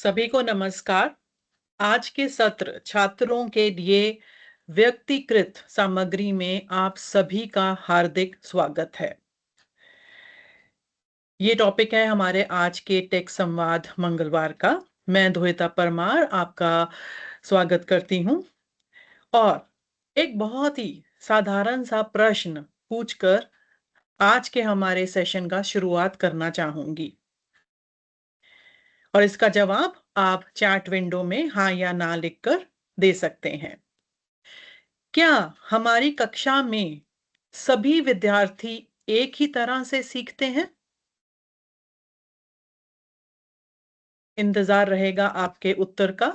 सभी को नमस्कार। आज के सत्र छात्रों के लिए व्यक्तिकृत सामग्री में आप सभी का हार्दिक स्वागत है। ये टॉपिक है हमारे आज के टेक संवाद मंगलवार का। मैं द्वेता परमार आपका स्वागत करती हूँ और एक बहुत ही साधारण सा प्रश्न पूछकर आज के हमारे सेशन का शुरुआत करना चाहूंगी और इसका जवाब आप चैट विंडो में हाँ या ना लिखकर दे सकते हैं। क्या हमारी कक्षा में सभी विद्यार्थी एक ही तरह से सीखते हैं? इंतजार रहेगा आपके उत्तर का।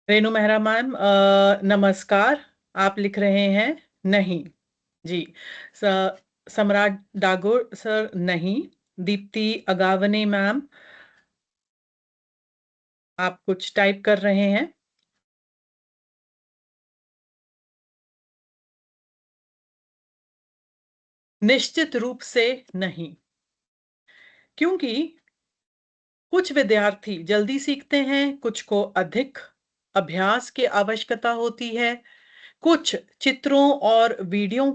रेनू मेहरा मैम नमस्कार। आप लिख रहे हैं नहीं। जी। सम्राट डागोर सर नहीं। दीप्ति अगावने मैम आप कुछ टाइप कर रहे हैं। निश्चित रूप से नहीं, क्योंकि कुछ विद्यार्थी जल्दी सीखते हैं, कुछ को अधिक अभ्यास की आवश्यकता होती है, कुछ चित्रों और वीडियो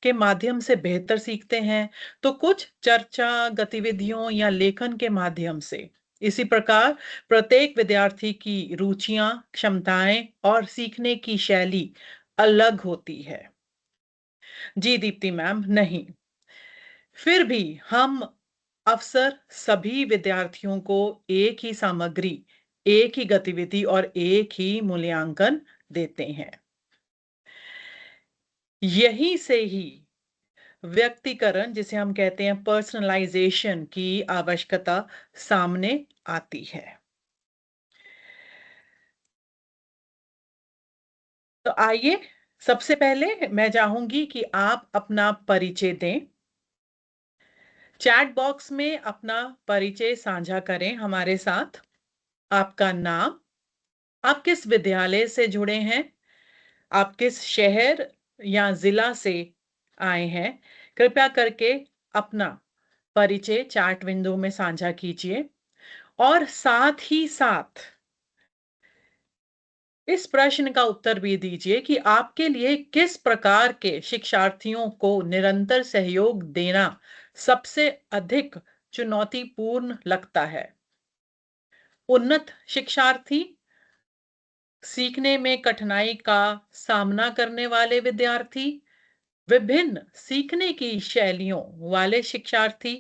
के माध्यम से बेहतर सीखते हैं, तो कुछ चर्चा, गतिविधियों या लेखन के माध्यम से। इसी प्रकार प्रत्येक विद्यार्थी की रुचियां, क्षमताएं और सीखने की शैली अलग होती है। जी दीप्ति मैम, नहीं। फिर भी हम अक्सर सभी विद्यार्थियों को एक ही सामग्री, एक ही गतिविधि और एक ही मूल्यांकन देते हैं। यहीं से ही व्यक्तिकरण, जिसे हम कहते हैं पर्सनलाइजेशन की आवश्यकता सामने आती है। तो आइए, सबसे पहले मैं चाहूंगी कि आप अपना परिचय दें। चैट बॉक्स में अपना परिचय साझा करें हमारे साथ। आपका नाम, आप किस विद्यालय से जुड़े हैं, आप किस शहर या जिला से आए हैं, कृपया करके अपना परिचय चैट विंडो में साझा कीजिए और साथ ही साथ इस प्रश्न का उत्तर भी दीजिए कि आपके लिए किस प्रकार के शिक्षार्थियों को निरंतर सहयोग देना सबसे अधिक चुनौतीपूर्ण लगता है। उन्नत शिक्षार्थी, सीखने में कठिनाई का सामना करने वाले विद्यार्थी, विभिन्न सीखने की शैलियों वाले शिक्षार्थी,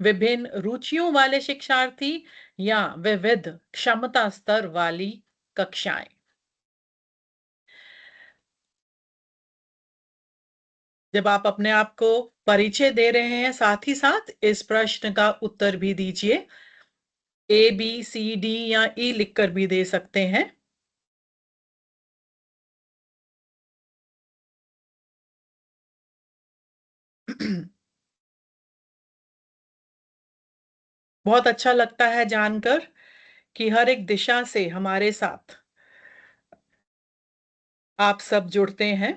विभिन्न रुचियों वाले शिक्षार्थी या विविध क्षमता स्तर वाली कक्षाएं। जब आप अपने आप को परिचय दे रहे हैं, साथ ही साथ इस प्रश्न का उत्तर भी दीजिए। ए, बी, सी, डी या ई लिखकर भी दे सकते हैं। बहुत अच्छा लगता है जानकर कि हर एक दिशा से हमारे साथ आप सब जुड़ते हैं,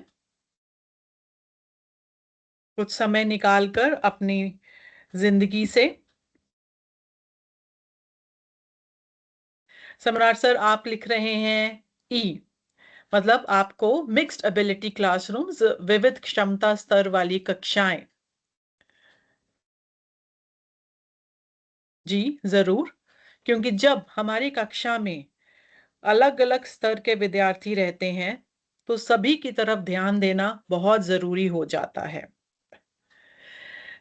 कुछ समय निकालकर अपनी जिंदगी से। सम्राट सर आप लिख रहे हैं ई, मतलब आपको मिक्स्ड एबिलिटी क्लासरूम्स, विविध क्षमता स्तर वाली कक्षाएं। जी जरूर, क्योंकि जब हमारी कक्षा में अलग अलग स्तर के विद्यार्थी रहते हैं तो सभी की तरफ ध्यान देना बहुत जरूरी हो जाता है।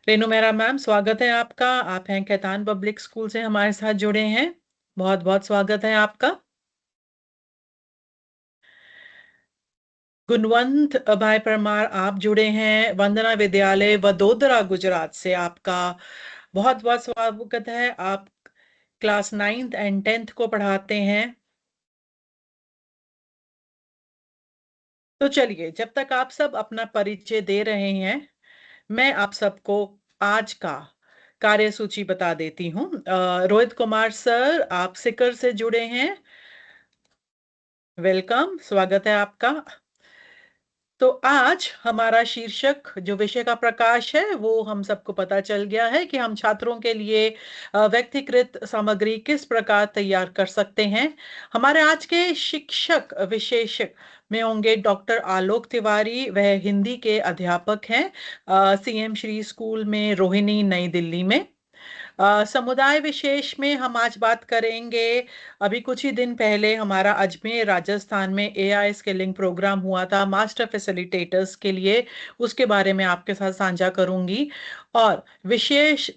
रेनू मेहरा मैम, स्वागत है आपका। आप हैं कैतान पब्लिक स्कूल से हमारे साथ जुड़े हैं। बहुत बहुत स्वागत है आपका। गुणवंत भाई परमार आप जुड़े हैं वंदना विद्यालय वडोदरा गुजरात से। आपका बहुत बहुत स्वागत है। आप क्लास 9th एंड 10th को पढ़ाते हैं। तो चलिए, जब तक आप सब अपना परिचय दे रहे हैं, मैं आप सबको आज का कार्यसूची बता देती हूँ। रोहित कुमार सर, आप सिकर से जुड़े हैं। वेलकम, स्वागत है आपका। तो आज हमारा शीर्षक, जो विषय का प्रकाश है, वो हम सबको पता चल गया है कि हम छात्रों के लिए व्यक्तिकृत सामग्री किस प्रकार तैयार कर सकते हैं। हमारे आज के शिक्षक विशेषक में होंगे डॉक्टर आलोक तिवारी। वह हिंदी के अध्यापक हैं, सीएम श्री स्कूल में, रोहिणी, नई दिल्ली में। समुदाय विशेष में हम आज बात करेंगे। अभी कुछ ही दिन पहले हमारा अजमेर राजस्थान में एआई स्किलिंग प्रोग्राम हुआ था मास्टर फैसिलिटेटर्स के लिए। उसके बारे में आपके साथ साझा करूंगी। और विशेष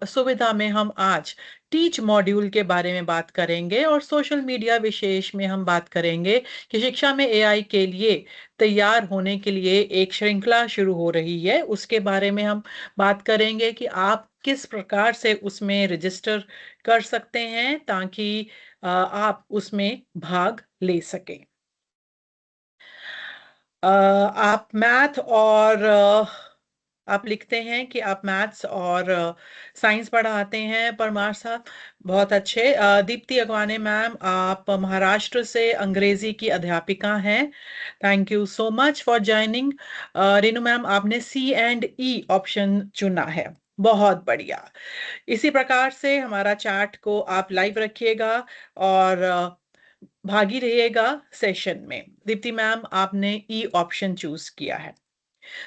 सुविधा में हम आज टीच मॉड्यूल के बारे में बात करेंगे, और सोशल मीडिया विशेष में हम बात करेंगे कि शिक्षा में एआई के लिए तैयार होने के लिए एक श्रृंखला शुरू हो रही है। उसके बारे में हम बात करेंगे कि आप किस प्रकार से उसमें रजिस्टर कर सकते हैं ताकि आप उसमें भाग ले सकें। आप मैथ और आप लिखते हैं कि आप मैथ्स और साइंस पढ़ाते हैं परमार साहब, बहुत अच्छे। दीप्ति अगवाने मैम, आप महाराष्ट्र से अंग्रेजी की अध्यापिका हैं। Thank you so much for joining. Renu ma'am, आपने सी एंड ई ऑप्शन चुना है, बहुत बढ़िया। इसी प्रकार से हमारा चैट को आप लाइव रखिएगा और भागी रहिएगा सेशन में। दीप्ति मैम, आपने ई ऑप्शन चूज किया है।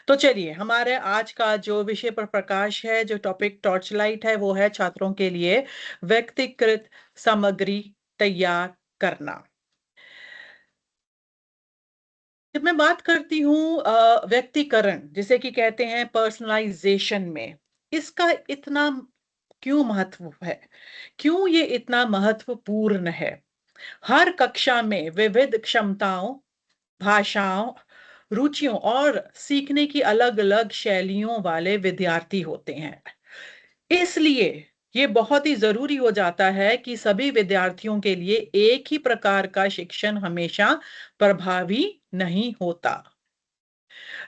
तो चलिए, हमारे आज का जो विषय पर प्रकाश है, जो टॉपिक टॉर्च लाइट है, वो है छात्रों के लिए व्यक्तिकृत सामग्री तैयार करना। जब मैं बात करती हूँ व्यक्तिकरण, जिसे कि कहते हैं पर्सनलाइजेशन में, इसका इतना क्यों महत्व है, क्यों ये इतना महत्वपूर्ण है। हर कक्षा में विविध क्षमताओं, भाषाओं, रुचियों और सीखने की अलग अलग शैलियों वाले विद्यार्थी होते हैं। इसलिए ये बहुत ही जरूरी हो जाता है कि सभी विद्यार्थियों के लिए एक ही प्रकार का शिक्षण हमेशा प्रभावी नहीं होता।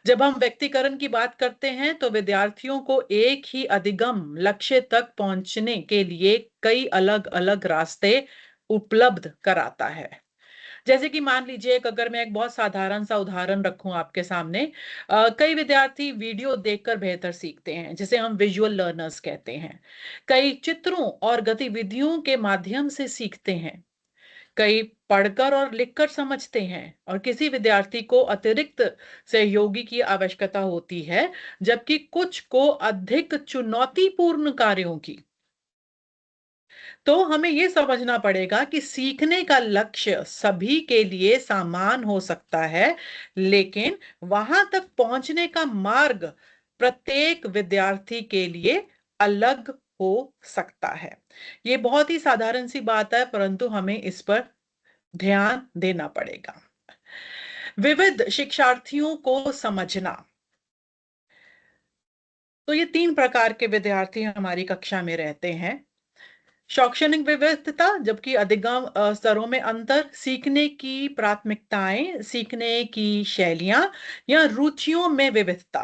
जब हम व्यक्तिकरण की बात करते हैं तो विद्यार्थियों को एक ही अधिगम लक्ष्य तक पहुंचने के लिए कई अलग अलग रास्ते उपलब्ध कराता है। जैसे कि मान लीजिए, अगर मैं एक बहुत साधारण सा उदाहरण रखूं आपके सामने, कई विद्यार्थी वीडियो देखकर बेहतर सीखते हैं, जिसे हम विजुअल लर्नर्स कहते हैं। कई चित्रों और गतिविधियों के माध्यम से सीखते हैं, कई पढ़कर और लिखकर समझते हैं, और किसी विद्यार्थी को अतिरिक्त सहयोगी की आवश्यकता होती है, जबकि कुछ को अधिक चुनौतीपूर्ण कार्यों की। तो हमें यह समझना पड़ेगा कि सीखने का लक्ष्य सभी के लिए समान हो सकता है, लेकिन वहां तक पहुंचने का मार्ग प्रत्येक विद्यार्थी के लिए अलग हो सकता है। ये बहुत ही साधारण सी बात है, परंतु हमें इस पर ध्यान देना पड़ेगा। विविध शिक्षार्थियों को समझना। तो ये 3 प्रकार के विद्यार्थी हमारी कक्षा में रहते हैं। शैक्षणिक विविधता, जबकि अधिगम स्तरों में अंतर, सीखने की प्राथमिकताएं, सीखने की शैलियां या रुचियों में विविधता।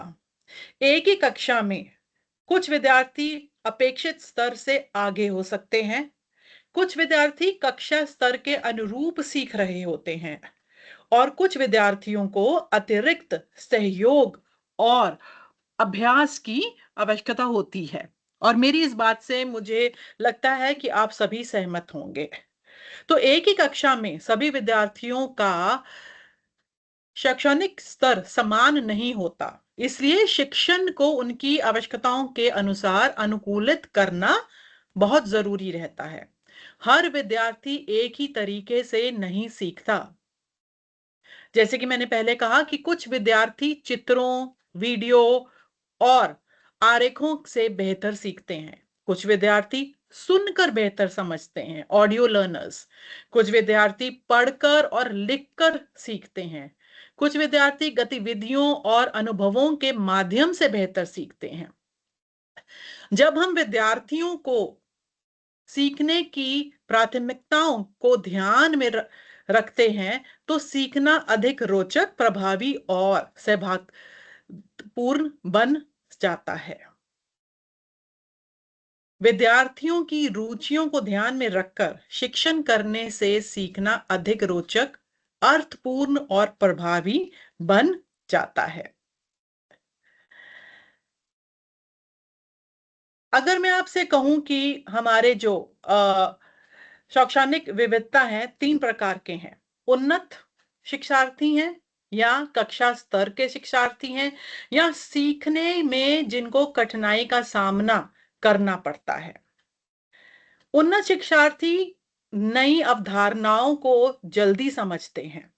एक ही कक्षा में कुछ विद्यार्थी अपेक्षित स्तर से आगे हो सकते हैं, कुछ विद्यार्थी कक्षा स्तर के अनुरूप सीख रहे होते हैं, और कुछ विद्यार्थियों को अतिरिक्त सहयोग और अभ्यास की आवश्यकता होती है। और मेरी इस बात से मुझे लगता है कि आप सभी सहमत होंगे। तो एक ही कक्षा में सभी विद्यार्थियों का शैक्षणिक स्तर समान नहीं होता, इसलिए शिक्षण को उनकी आवश्यकताओं के अनुसार अनुकूलित करना बहुत जरूरी रहता है। हर विद्यार्थी एक ही तरीके से नहीं सीखता। जैसे कि मैंने पहले कहा कि कुछ विद्यार्थी चित्रों, वीडियो और आरेखों से बेहतर सीखते हैं, कुछ विद्यार्थी सुनकर बेहतर समझते हैं, ऑडियो लर्नर्स। कुछ विद्यार्थी पढ़कर और लिखकर सीखते हैं, कुछ विद्यार्थी गतिविधियों और अनुभवों के माध्यम से बेहतर सीखते हैं। जब हम विद्यार्थियों को सीखने की प्राथमिकताओं को ध्यान में रखते हैं, तो सीखना अधिक रोचक, प्रभावी और सहभागपूर्ण बन जाता है। विद्यार्थियों की रुचियों को ध्यान में रखकर शिक्षण करने से सीखना अधिक रोचक, अर्थपूर्ण और प्रभावी बन जाता है। अगर मैं आपसे कहूं कि हमारे जो शैक्षणिक विविधता है, 3 प्रकार के हैं। उन्नत शिक्षार्थी हैं, या कक्षा स्तर के शिक्षार्थी हैं, या सीखने में जिनको कठिनाई का सामना करना पड़ता है। उन्नत शिक्षार्थी नई अवधारणाओं को जल्दी समझते हैं,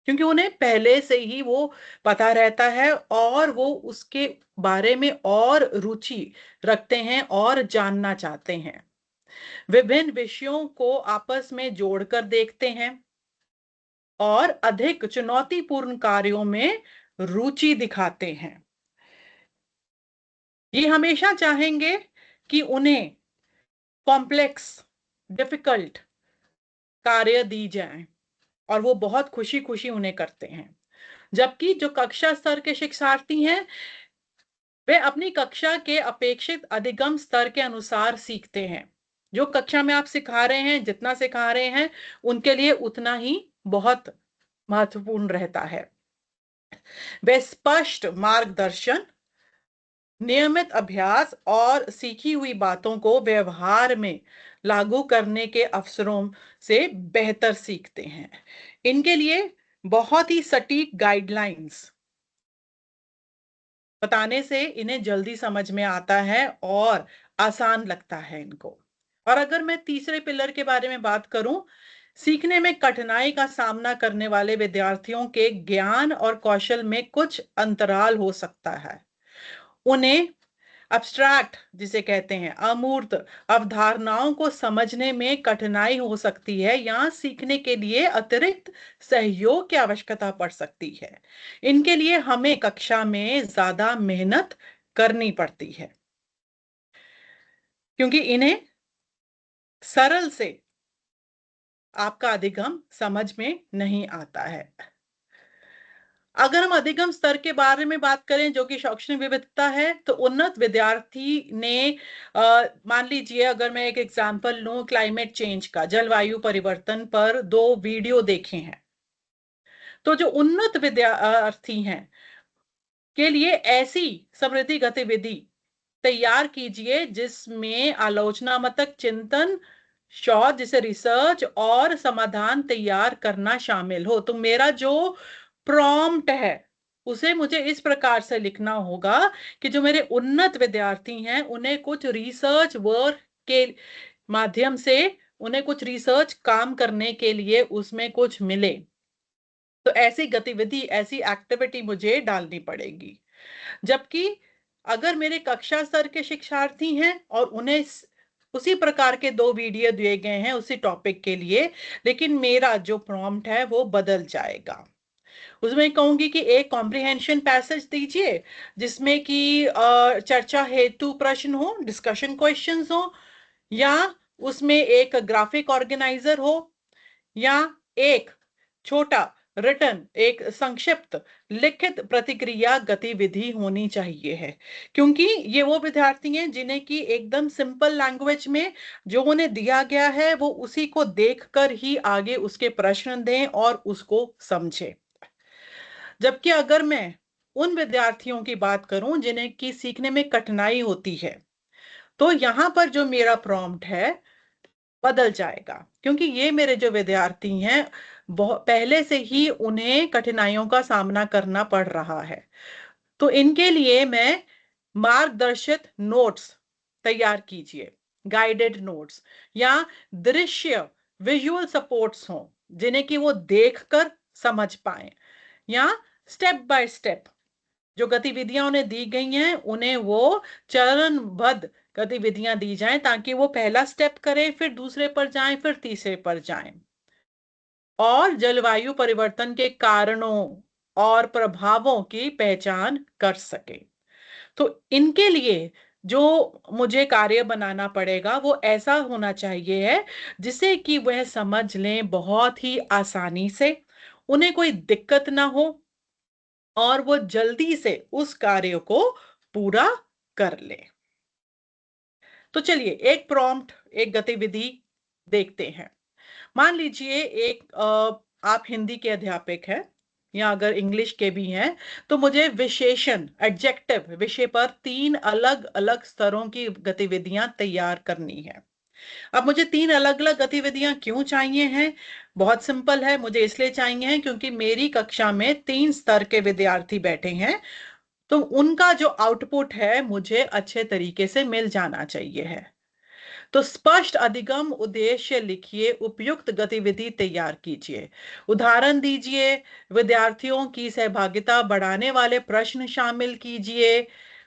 क्योंकि उन्हें पहले से ही वो पता रहता है और वो उसके बारे में और रुचि रखते हैं और जानना चाहते हैं। विभिन्न विषयों को आपस में जोड़कर देखते हैं और अधिक चुनौतीपूर्ण कार्यों में रुचि दिखाते हैं। ये हमेशा चाहेंगे कि उन्हें कॉम्प्लेक्स, डिफिकल्ट कार्य दी जाए और वो बहुत खुशी-खुशी उन्हें करते हैं। जबकि जो कक्षा स्तर के शिक्षार्थी हैं, वे अपनी कक्षा के अपेक्षित अधिगम स्तर के अनुसार सीखते हैं। जो कक्षा में आप सिखा रहे हैं, जितना सिखा रहे हैं, उनके लिए उतना ही बहुत महत्वपूर्ण रहता है। वे स्पष्ट मार्गदर्शन, नियमित अभ्यास और सीखी हुई बातों को व्यवहार में लागू करने के अवसरों से बेहतर सीखते हैं। इनके लिए बहुत ही सटीक गाइडलाइंस बताने से इन्हें जल्दी समझ में आता है और आसान लगता है इनको। और अगर मैं तीसरे पिलर के बारे में बात करूं, सीखने में कठिनाई का सामना करने वाले विद्यार्थियों के ज्ञान और कौशल में कुछ अंतराल हो सकता है। उन्हें अब्स्ट्रैक्ट जिसे कहते हैं अमूर्त अवधारणाओं को समझने में कठिनाई हो सकती है, या सीखने के लिए अतिरिक्त सहयोग की आवश्यकता पड़ सकती है। इनके लिए हमें कक्षा में ज्यादा मेहनत करनी पड़ती है, क्योंकि इन्हें सरल से आपका अधिगम समझ में नहीं आता है। अगर हम अधिगम स्तर के बारे में बात करें, जो कि शैक्षणिक विविधता है, तो उन्नत विद्यार्थी ने मान लीजिए अगर मैं एक एग्जांपल लूं क्लाइमेट चेंज का, जलवायु परिवर्तन पर 2 वीडियो देखे हैं, तो जो उन्नत विद्यार्थी हैं के लिए ऐसी समृद्धि गतिविधि तैयार कीजिए जिसमें आलोचनात्मक चिंतन, शोध जिसे रिसर्च और समाधान तैयार करना शामिल हो। तो मेरा जो प्रॉम्प्ट है उसे मुझे इस प्रकार से लिखना होगा कि जो मेरे उन्नत विद्यार्थी हैं उन्हें कुछ रिसर्च वर्क के माध्यम से, उन्हें कुछ रिसर्च काम करने के लिए उसमें कुछ मिले। तो ऐसी गतिविधि, ऐसी एक्टिविटी मुझे डालनी पड़ेगी। जबकि अगर मेरे कक्षा स्तर के शिक्षार्थी हैं और उन्हें उसी प्रकार के 2 वीडियो दिए गए हैं उसी टॉपिक के लिए, लेकिन मेरा जो प्रॉम्प्ट है वो बदल जाएगा। उसमें कहूंगी कि एक कॉम्प्रिहेंशन पैसेज दीजिए जिसमें कि चर्चा हेतु प्रश्न हो, डिस्कशन क्वेश्चंस हो, या उसमें एक ग्राफिक ऑर्गेनाइजर हो, या एक छोटा रिटर्न, एक संक्षिप्त लिखित प्रतिक्रिया गतिविधि होनी चाहिए है। क्योंकि ये वो विद्यार्थी हैं जिन्हें की एकदम सिंपल लैंग्वेज में जो उन्हें दिया गया है वो उसी को देखकर ही आगे उसके प्रश्न दें और उसको समझें। जबकि अगर मैं उन विद्यार्थियों की बात करूं जिन्हें की सीखने में कठिनाई होती है, तो यहां पर जो मेरा प्रॉम्प्ट है बदल जाएगा, क्योंकि ये मेरे जो विद्यार्थी हैं बहुत पहले से ही उन्हें कठिनाइयों का सामना करना पड़ रहा है। तो इनके लिए मैं मार्गदर्शित नोट्स तैयार कीजिए, गाइडेड नोट्स, या दृश्य विजुअल सपोर्ट्स हों जिन्हें कि वो देखकर समझ पाए, या स्टेप बाय स्टेप जो गतिविधियां उन्हें दी गई हैं उन्हें वो चरणबद्ध गतिविधियां दी जाएं, ताकि वो पहला स्टेप करें, फिर दूसरे पर जाएं, फिर तीसरे पर जाएं और जलवायु परिवर्तन के कारणों और प्रभावों की पहचान कर सके। तो इनके लिए जो मुझे कार्य बनाना पड़ेगा वो ऐसा होना चाहिए है जिसे कि वह समझ लें बहुत ही आसानी से, उन्हें कोई दिक्कत ना हो और वो जल्दी से उस कार्य को पूरा कर ले। तो चलिए एक प्रॉम्प्ट, एक गतिविधि देखते हैं। मान लीजिए आप हिंदी के अध्यापक हैं या अगर इंग्लिश के भी हैं, तो मुझे विशेषण एडजेक्टिव विषय पर 3 अलग-अलग स्तरों की गतिविधियां तैयार करनी है। अब मुझे 3 अलग-अलग गतिविधियां क्यों चाहिए हैं? बहुत सिंपल है, मुझे इसलिए चाहिए हैं क्योंकि मेरी कक्षा में 3 स्तर के विद्यार्थी बैठे हैं, तो उनका जो आउटपुट है मुझे अच्छे तरीके से मिल जाना चाहिए है। तो स्पष्ट अधिगम उद्देश्य लिखिए, उपयुक्त गतिविधि तैयार कीजिए, उदाहरण दीजिए, विद्यार्थियों की सहभागिता बढ़ाने वाले प्रश्न शामिल कीजिए,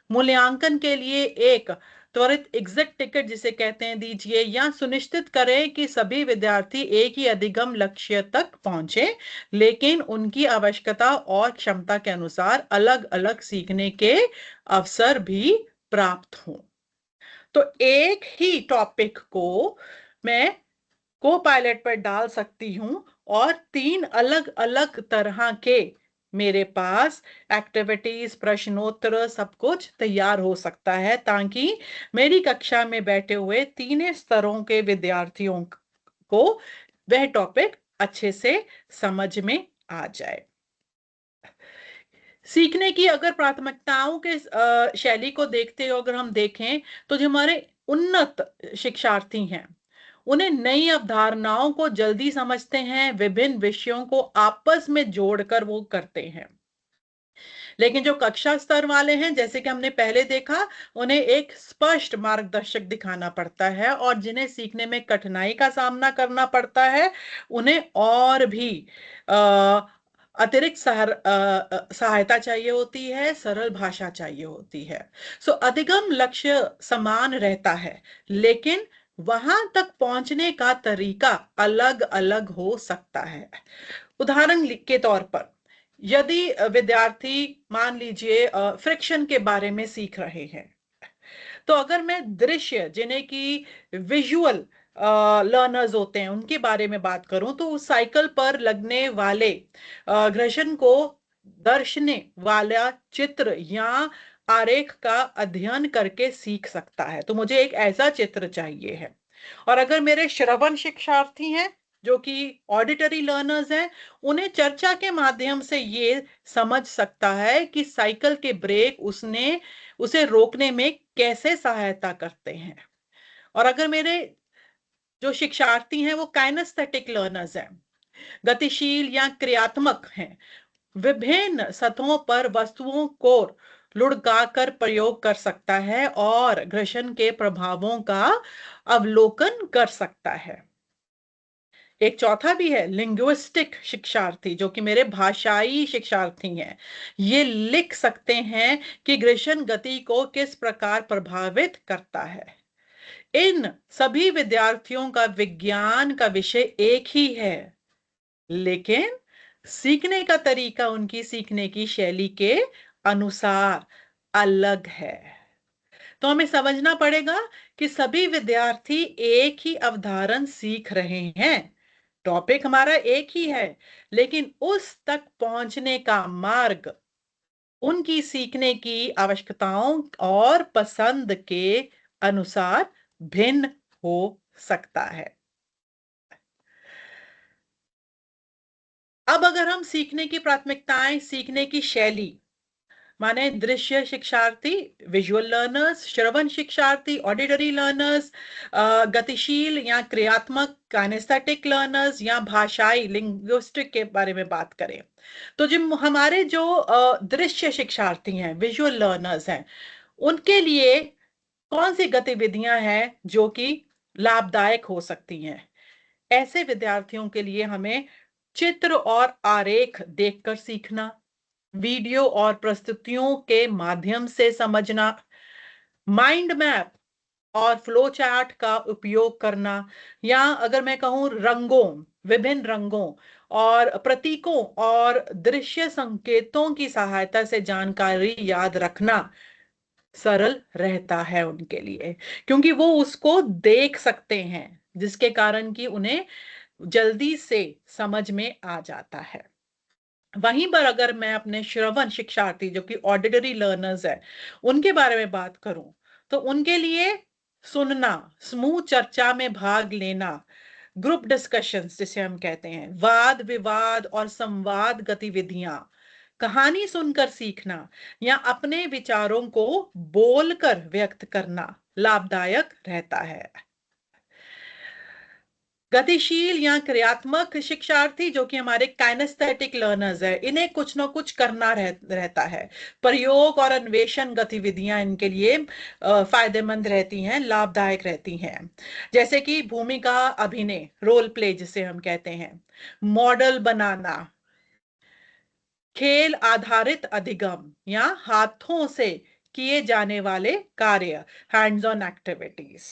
मूल्यांकन के लिए एक त्वरित एग्जिट टिकट जिसे कहते हैं दीजिए, या सुनिश्चित करें कि सभी विद्यार्थी एक ही अधिगम लक्ष्य तक पहुंचे, लेकिन उनकी आवश्यकता और क्षमता के अनुसार अलग-अलग सीखने के अवसर भी प्राप्त हों। तो एक ही टॉपिक को मैं को पायलट पर डाल सकती हूं और 3 अलग-अलग तरह के मेरे पास एक्टिविटीज, प्रश्नोत्तर सब कुछ तैयार हो सकता है, ताकि मेरी कक्षा में बैठे हुए तीनों स्तरों के विद्यार्थियों को वह टॉपिक अच्छे से समझ में आ जाए। सीखने की अगर प्राथमिकताओं के शैली को देखते हो अगर हम देखें, तो जो हमारे उन्नत शिक्षार्थी हैं, उन्हें नई अवधारणाओं को जल्दी समझते हैं, विभिन्न विषयों को आपस में जोड़कर वो करते हैं। लेकिन जो कक्षा स्तर वाले हैं, जैसे कि हमने पहले देखा, उन्हें एक स्पष्ट मार्गदर्शक दिखाना पड़ता है, और जिन्हें सीखने में कठिनाई का सामना करना पड़ता है, उन्हें और भी अ, अतिरिक्त सहायता चाहिए होती है, सरल भाषा चाहिए होती है। सो अधिगम लक्ष्य समान रहता है, लेकिन वहां तक पहुंचने का तरीका अलग-अलग हो सकता है। उदाहरण के तौर पर, यदि विद्यार्थी मान लीजिए फ्रिक्शन के बारे में सीख रहे हैं, तो अगर मैं दृश्य जिन्हें कि विजुअल लर्नर्स होते हैं उनके बारे में बात करूं, तो उस साइकिल पर लगने वाले घर्षण को दर्शने वाला चित्र या आरेख का अध्ययन करके सीख सकता है। तो मुझे एक ऐसा चित्र चाहिए है। और अगर मेरे श्रवण शिक्षार्थी हैं, जो कि ऑडिटरी लर्नर्स हैं, उन्हें चर्चा के माध्यम से ये समझ सकता है कि साइकिल के ब्रेक उसे रोकने में कैसे सहायता करते हैं। और अगर मेरे जो शिक्षार्थी हैं वो काइनेस्थेटिक लर्नर्स हैं, गतिशील या क्रियात्मक हैं, विभिन्न सतहों पर वस्तुओं को लुढ़काकर प्रयोग कर सकता है और घर्षण के प्रभावों का अवलोकन कर सकता है। एक चौथा भी है लिंग्विस्टिक शिक्षार्थी, जो कि मेरे भाषाई शिक्षार्थी हैं। ये लिख सकते हैं कि घर्षण गति को किस प्रकार प्रभावित करता है। इन सभी विद्यार्थियों का विज्ञान का विषय एक ही है, लेकिन सीखने का तरीका उनकी सीखने की शैली के अनुसार अलग है। तो हमें समझना पड़ेगा कि सभी विद्यार्थी एक ही अवधारण सीख रहे हैं, टॉपिक हमारा एक ही है, लेकिन उस तक पहुंचने का मार्ग उनकी सीखने की आवश्यकताओं और पसंद के अनुसार भिन्न हो सकता है। अब अगर हम सीखने की प्राथमिकताएं, सीखने की शैली, माने दृश्य शिक्षार्थी विजुअल लर्नर्स, श्रवण शिक्षार्थी ऑडिटरी लर्नर्स, गतिशील या क्रियात्मक काइनेस्थेटिक लर्नर्स, या भाषाई लिंग्विस्टिक के बारे में बात करें, तो जिन हमारे जो दृश्य शिक्षार्थी हैं, विजुअल लर्नर्स हैं, उनके लिए कौन सी गतिविधियां हैं जो कि लाभदायक हो सकती हैं? ऐसे विद्यार्थियों के लिए हमें चित्र और आरेख देखकर सीखना, वीडियो और प्रस्तुतियों के माध्यम से समझना, माइंड मैप और फ्लो चार्ट का उपयोग करना, या अगर मैं कहूं विभिन्न रंगों और प्रतीकों और दृश्य संकेतों की सहायता से जानकारी याद रखना सरल रहता है उनके लिए, क्योंकि वो उसको देख सकते हैं, जिसके कारण कि उन्हें जल्दी से समझ में आ जाता है। वहीं पर अगर मैं अपने श्रवण शिक्षार्थी जो कि ऑडिटरी लर्नर्स है, उनके बारे में बात करूं, तो उनके लिए सुनना, समूह चर्चा में भाग लेना, ग्रुप डिस्कशंस जिसे हम कहते हैं, वाद विवाद और संवाद गतिविधियां, कहानी सुनकर सीखना या अपने विचारों को बोलकर व्यक्त करना लाभदायक रहता है। गतिशील या क्रियात्मक शिक्षार्थी जो कि हमारे काइनेस्थेटिक लर्नर्स है, इन्हें कुछ ना कुछ करना रहता है। प्रयोग और अन्वेषण गतिविधियां इनके लिए फायदेमंद रहती हैं, लाभदायक रहती हैं। जैसे कि भूमिका अभिनय, रोल प्ले जिसे हम कहते हैं, मॉडल बनाना, खेल आधारित अधिगम या हाथों से किए जाने वाले कार्य, हैंड्स ऑन एक्टिविटीज।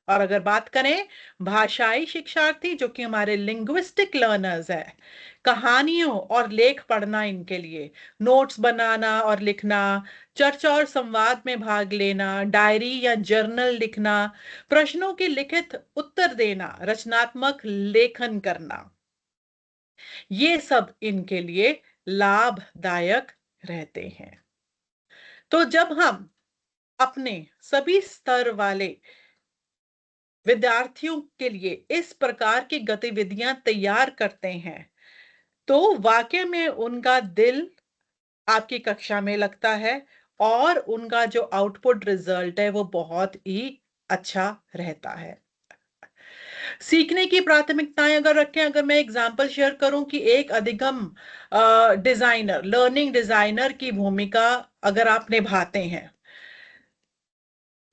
और अगर बात करें भाषाई शिक्षार्थी जो कि हमारे लिंग्विस्टिक लर्नर्स है, कहानियों और लेख पढ़ना इनके लिए, नोट्स बनाना और लिखना, चर्चा और संवाद में भाग लेना, डायरी या जर्नल लिखना, प्रश्नों के लिखित उत्तर देना, रचनात्मक लेखन करना, ये सब इनके लिए लाभदायक रहते हैं। तो जब हम अपने सभी स्तर वाले विद्यार्थियों के लिए इस प्रकार की गतिविधियां तैयार करते हैं, तो वाकई में उनका दिल आपकी कक्षा में लगता है और उनका जो आउटपुट रिजल्ट है वो बहुत ही अच्छा रहता है। सीखने की प्राथमिकताएं अगर रखें, अगर मैं एग्जांपल शेयर करूं कि एक अधिगम डिजाइनर, लर्निंग डिजाइनर की भूमिका अगर आप निभाते हैं,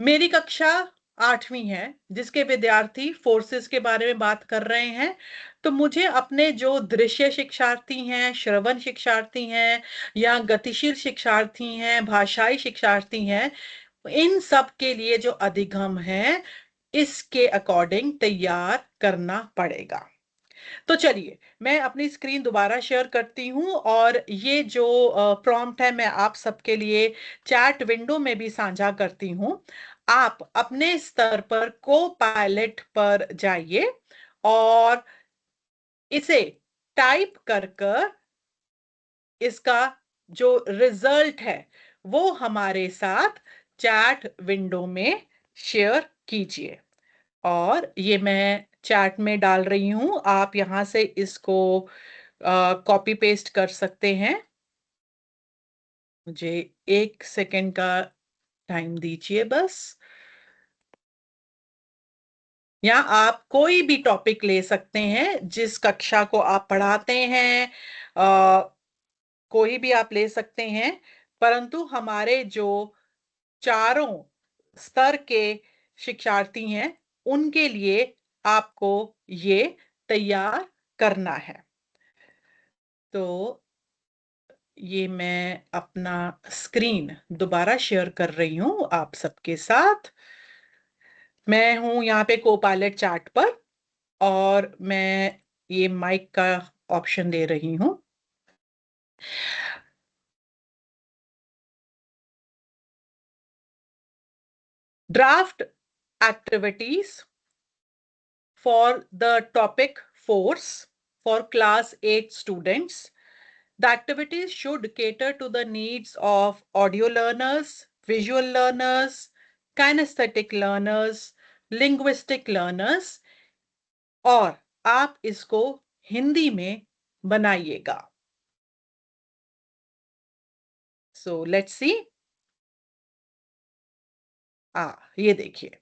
मेरी कक्षा 8वीं है जिसके विद्यार्थी फोर्सेस के बारे में बात कर रहे हैं, तो मुझे अपने जो दृश्य शिक्षार्थी हैं, श्रवण शिक्षार्थी हैं या गतिशील शिक्षार्थी हैं, भाषाई शिक्षार्थी हैं, इन सब के लिए जो अधिगम है इसके अकॉर्डिंग तैयार करना पड़ेगा। तो चलिए मैं अपनी स्क्रीन दोबारा शेयर करती हूं और ये जो प्रॉम्प्ट है मैं आप सबके लिए चैट विंडो में भी साझा करती हूं। आप अपने स्तर पर को पायलट पर जाइए और इसे टाइप कर कर इसका जो रिजल्ट है वो हमारे साथ चैट विंडो में शेयर कीजिए। और ये मैं चैट में डाल रही हूं, आप यहां से इसको कॉपी पेस्ट कर सकते हैं। मुझे 1 सेकेंड का टाइम दीजिए बस। या आप कोई भी टॉपिक ले सकते हैं जिस कक्षा को आप पढ़ाते हैं, कोई भी आप ले सकते हैं, परंतु हमारे जो चारों स्तर के शिक्षार्थी हैं उनके लिए आपको ये तैयार करना है। तो ये मैं अपना स्क्रीन दोबारा शेयर कर रही हूं आप सबके साथ। मैं हूं यहाँ पे कोपायलट चैट पर और मैं ये माइक का ऑप्शन दे रही हूं। Draft activities for the topic force for class 8 students. The activities should cater to the needs of audio learners, visual learners, kinesthetic learners, linguistic learners, और आप इसको हिंदी में बनाइएगा। So let's see. ये देखिए,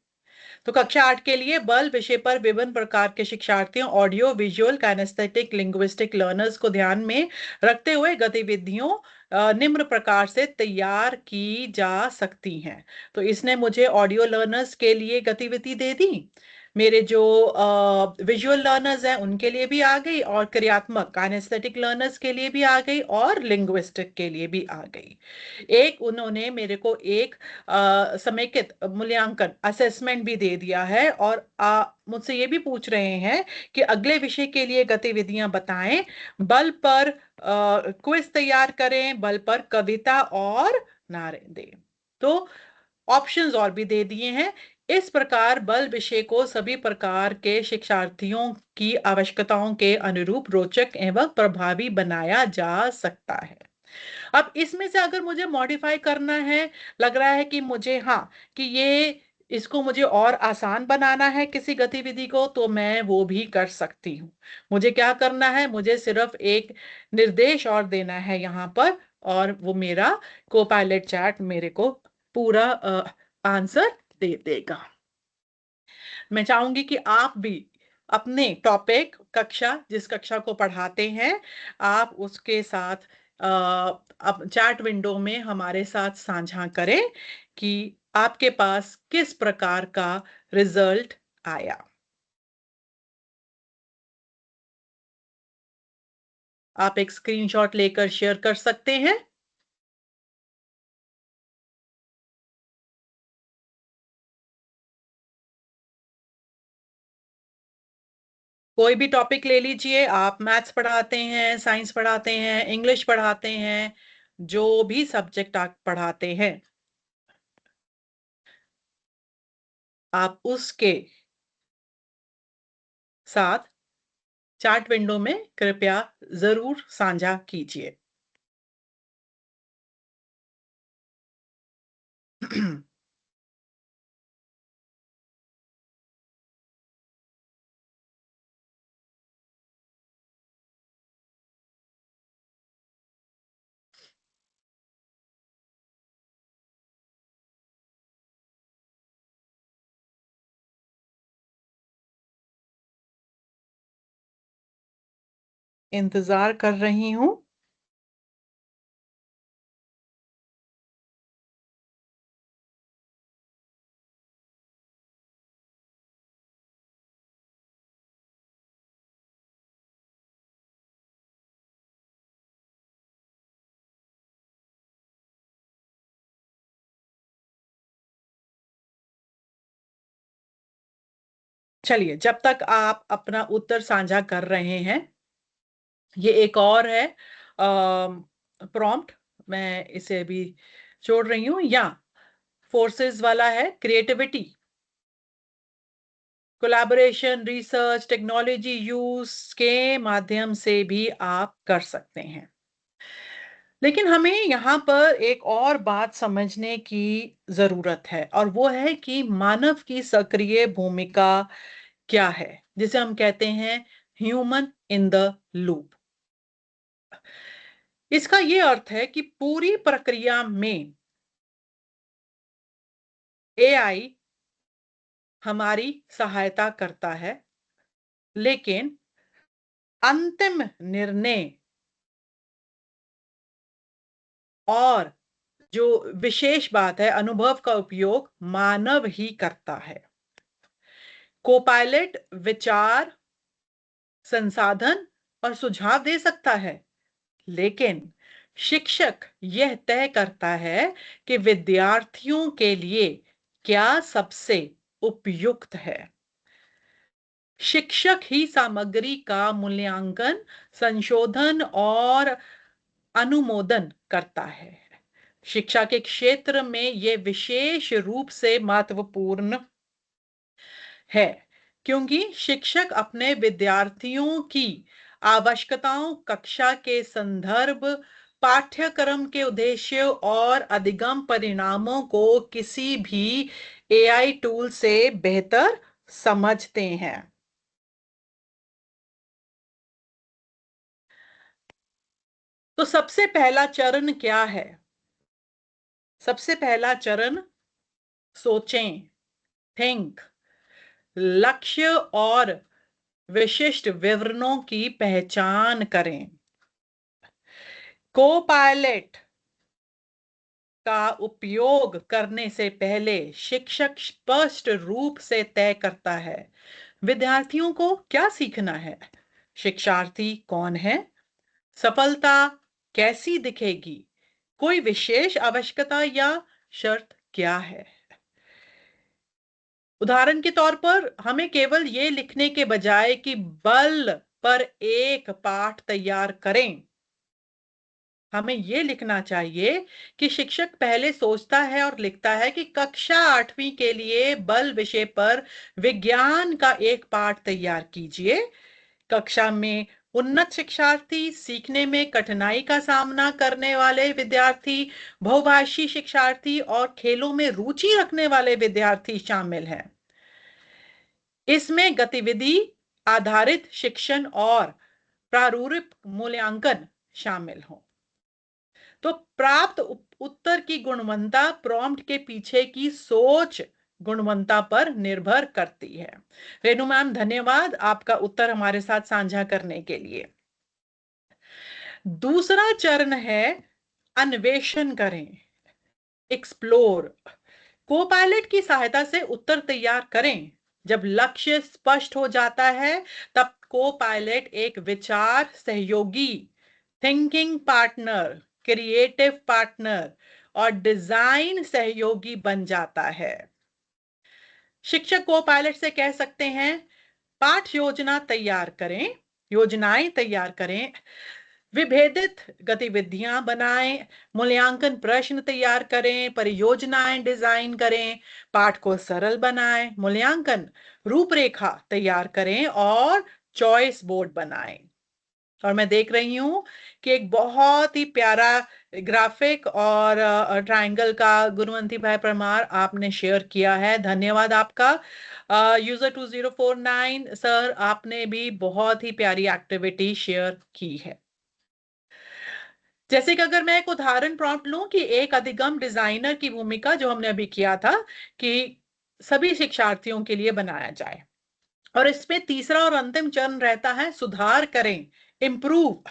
तो कक्षा 8 के लिए बल विषय पर विभिन्न प्रकार के शिक्षार्थियों, audio visual kinaesthetic linguistic learners को ध्यान में रखते हुए गतिविधियों निम्न प्रकार से तैयार की जा सकती हैं। तो इसने मुझे ऑडियो लर्नर्स के लिए गतिविधि दे दी, मेरे जो विजुअल लर्नर्स हैं उनके लिए भी आ गई, और क्रियात्मक काइनेस्थेटिक लर्नर्स के लिए भी आ गई, और लिंग्विस्टिक के लिए भी आ गई। एक उन्होंने मेरे को एक समेकित मूल्यांकन असेसमेंट भी दे दिया है, और मुझसे ये भी पूछ रहे हैं कि अगले विषय के लिए गतिविधियां बताएं, बल पर क्विज तैयार करें, बल पर कविता और नारे दें। तो ऑप्शंस और भी दे दिए हैं। इस प्रकार बल विषय को सभी प्रकार के शिक्षार्थियों की आवश्यकताओं के अनुरूप रोचक एवं प्रभावी बनाया जा सकता है। अब इसमें से अगर मुझे मॉडिफाई करना है, लग रहा है कि मुझे कि ये इसको मुझे और आसान बनाना है किसी गतिविधि को, तो मैं वो भी कर सकती हूँ। मुझे क्या करना है, मुझे सिर्फ एक निर्देश और देना है यहाँ पर, और वो मेरा कोपायलट चैट मेरे को पूरा आंसर दे देगा। मैं चाहूंगी कि आप भी अपने टॉपिक, कक्षा, जिस कक्षा को पढ़ाते हैं, आप उसके साथ अब चैट विंडो में हमारे साथ साझा करें कि आपके पास किस प्रकार का रिजल्ट आया। आप एक स्क्रीनशॉट लेकर शेयर कर सकते हैं। कोई भी टॉपिक ले लीजिए, आप मैथ्स पढ़ाते हैं, साइंस पढ़ाते हैं, इंग्लिश पढ़ाते हैं, जो भी सब्जेक्ट आप पढ़ाते हैं, आप उसके साथ चैट विंडो में कृपया जरूर साझा कीजिए। इंतजार कर रही हूं। चलिए, जब तक आप अपना उत्तर साझा कर रहे हैं, ये एक और है प्रॉम्प्ट, मैं इसे भी छोड़ रही हूं। या फोर्सेस वाला है, creativity, collaboration, research, technology use के माध्यम से भी आप कर सकते हैं। लेकिन हमें यहाँ पर एक और बात समझने की जरूरत है, और वो है कि मानव की सक्रिय भूमिका क्या है, जिसे हम कहते हैं ह्यूमन इन द लूप। इसका ये अर्थ है कि पूरी प्रक्रिया में एआई हमारी सहायता करता है, लेकिन अंतिम निर्णय और जो विशेष बात है, अनुभव का उपयोग मानव ही करता है। कोपायलट विचार, संसाधन और सुझाव दे सकता है, लेकिन शिक्षक यह तय करता है कि विद्यार्थियों के लिए क्या सबसे उपयुक्त है। शिक्षक ही सामग्री का मूल्यांकन, संशोधन और अनुमोदन करता है। शिक्षा के क्षेत्र में यह विशेष रूप से महत्वपूर्ण है, क्योंकि शिक्षक अपने विद्यार्थियों की आवश्यकताओं, कक्षा के संदर्भ, पाठ्यक्रम के उद्देश्य और अधिगम परिणामों को किसी भी एआई टूल से बेहतर समझते हैं। तो सबसे पहला चरण क्या है? सबसे पहला चरण सोचें, थिंक, लक्ष्य और विशिष्ट विवरणों की पहचान करें। कोपायलट का उपयोग करने से पहले शिक्षक स्पष्ट रूप से तय करता है विद्यार्थियों को क्या सीखना है, शिक्षार्थी कौन है, सफलता कैसी दिखेगी, कोई विशेष आवश्यकता या शर्त क्या है। उदाहरण के तौर पर हमें केवल ये लिखने के बजाय कि बल पर एक पाठ तैयार करें, हमें यह लिखना चाहिए कि शिक्षक पहले सोचता है और लिखता है कि कक्षा 8वीं के लिए बल विषय पर विज्ञान का एक पाठ तैयार कीजिए। कक्षा में उन्नत शिक्षार्थी, सीखने में कठिनाई का सामना करने वाले विद्यार्थी, बहुभाषी शिक्षार्थी और खेलों में रुचि रखने वाले विद्यार्थी शामिल हैं। इसमें गतिविधि आधारित शिक्षण और प्रारूपिक मूल्यांकन शामिल हो। तो प्राप्त उत्तर की गुणवत्ता प्रॉम्प्ट के पीछे की सोच गुणवत्ता पर निर्भर करती है। रेणु मैम, धन्यवाद आपका उत्तर हमारे साथ साझा करने के लिए। दूसरा चरण है अन्वेषण करें, एक्सप्लोर। को पायलट की सहायता से उत्तर तैयार करें। जब लक्ष्य स्पष्ट हो जाता है तब को पायलट एक विचार सहयोगी, थिंकिंग पार्टनर, क्रिएटिव पार्टनर और डिजाइन सहयोगी बन जाता है। शिक्षक को पायलट से कह सकते हैं, पाठ योजना तैयार करें, योजनाएं तैयार करें, विभेदित गतिविधियां बनाएं, मूल्यांकन प्रश्न तैयार करें, परियोजनाएं डिजाइन करें, पाठ को सरल बनाएं, मूल्यांकन रूपरेखा तैयार करें और चॉइस बोर्ड बनाएं। और मैं देख रही हूं कि एक बहुत ही प्यारा ग्राफिक और ट्रायंगल का गुणवंती भाई परमार आपने शेयर किया है। धन्यवाद आपका। यूजर 2049 सर, आपने भी बहुत ही प्यारी एक्टिविटी शेयर की है। जैसे कि अगर मैं एक उदाहरण प्रॉम्प्ट लूं कि एक अधिगम डिजाइनर की भूमिका जो हमने अभी किया था कि सभी शिक्षार्थियों के लिए बनाया जाए, और इसमें तीसरा और अंतिम चरण रहता है सुधार करें, इम्प्रूव।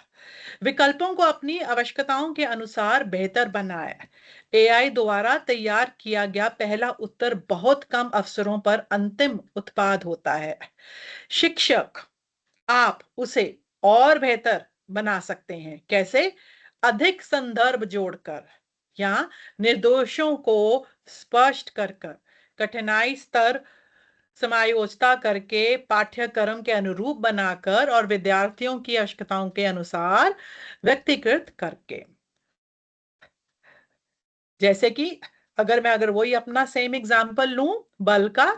विकल्पों को अपनी आवश्यकताओं के अनुसार बेहतर बनाए। एआई द्वारा तैयार किया गया पहला उत्तर बहुत कम अवसरों पर अंतिम उत्पाद होता है। शिक्षक, आप उसे और बेहतर बना सकते हैं। कैसे? अधिक संदर्भ जोड़कर या निर्देशों को स्पष्ट कर कर, कठिनाई स्तर समायोजता करके, पाठ्यक्रम के अनुरूप बनाकर और विद्यार्थियों की आवश्यकताओं के अनुसार व्यक्तिकृत करके। जैसे कि अगर वही अपना सेम एग्जांपल लूं बल का,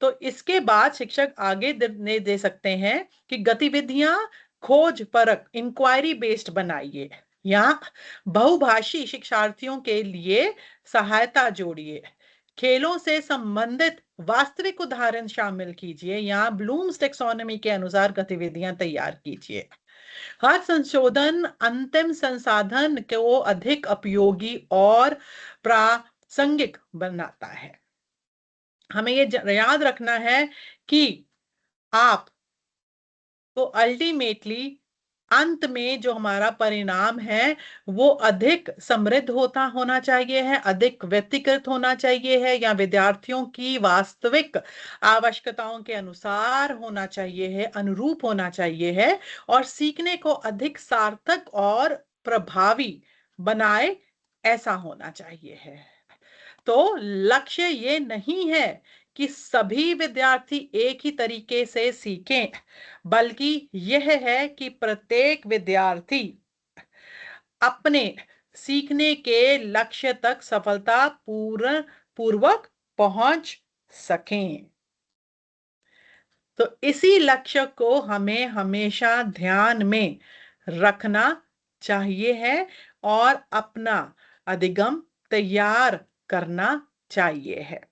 तो इसके बाद शिक्षक आगे दे सकते हैं कि गतिविधियां खोज परक, इंक्वायरी बेस्ड बनाइए या बहुभाषी शिक्षार्थियों के लिए सहायता जोड़िए, खेलों से संबंधित वास्तविक उदाहरण शामिल कीजिए या ब्लूम्स टेक्सोनोमी के अनुसार गतिविधियां तैयार कीजिए। हर संशोधन अंतिम संसाधन को अधिक उपयोगी और प्रासंगिक बनाता है। हमें ये याद रखना है कि आप तो अल्टीमेटली अंत में जो हमारा परिणाम है वो अधिक समृद्ध होना चाहिए है, अधिक व्यक्तिगत होना चाहिए है या विद्यार्थियों की वास्तविक आवश्यकताओं के अनुसार होना चाहिए है, अनुरूप होना चाहिए है, और सीखने को अधिक सार्थक और प्रभावी बनाए ऐसा होना चाहिए है। तो लक्ष्य ये नहीं है कि सभी विद्यार्थी एक ही तरीके से सीखें, बल्कि यह है कि प्रत्येक विद्यार्थी अपने सीखने के लक्ष्य तक सफलता पूर्वक पहुंच सकें। तो इसी लक्ष्य को हमें हमेशा ध्यान में रखना चाहिए है और अपना अधिगम तैयार करना चाहिए है।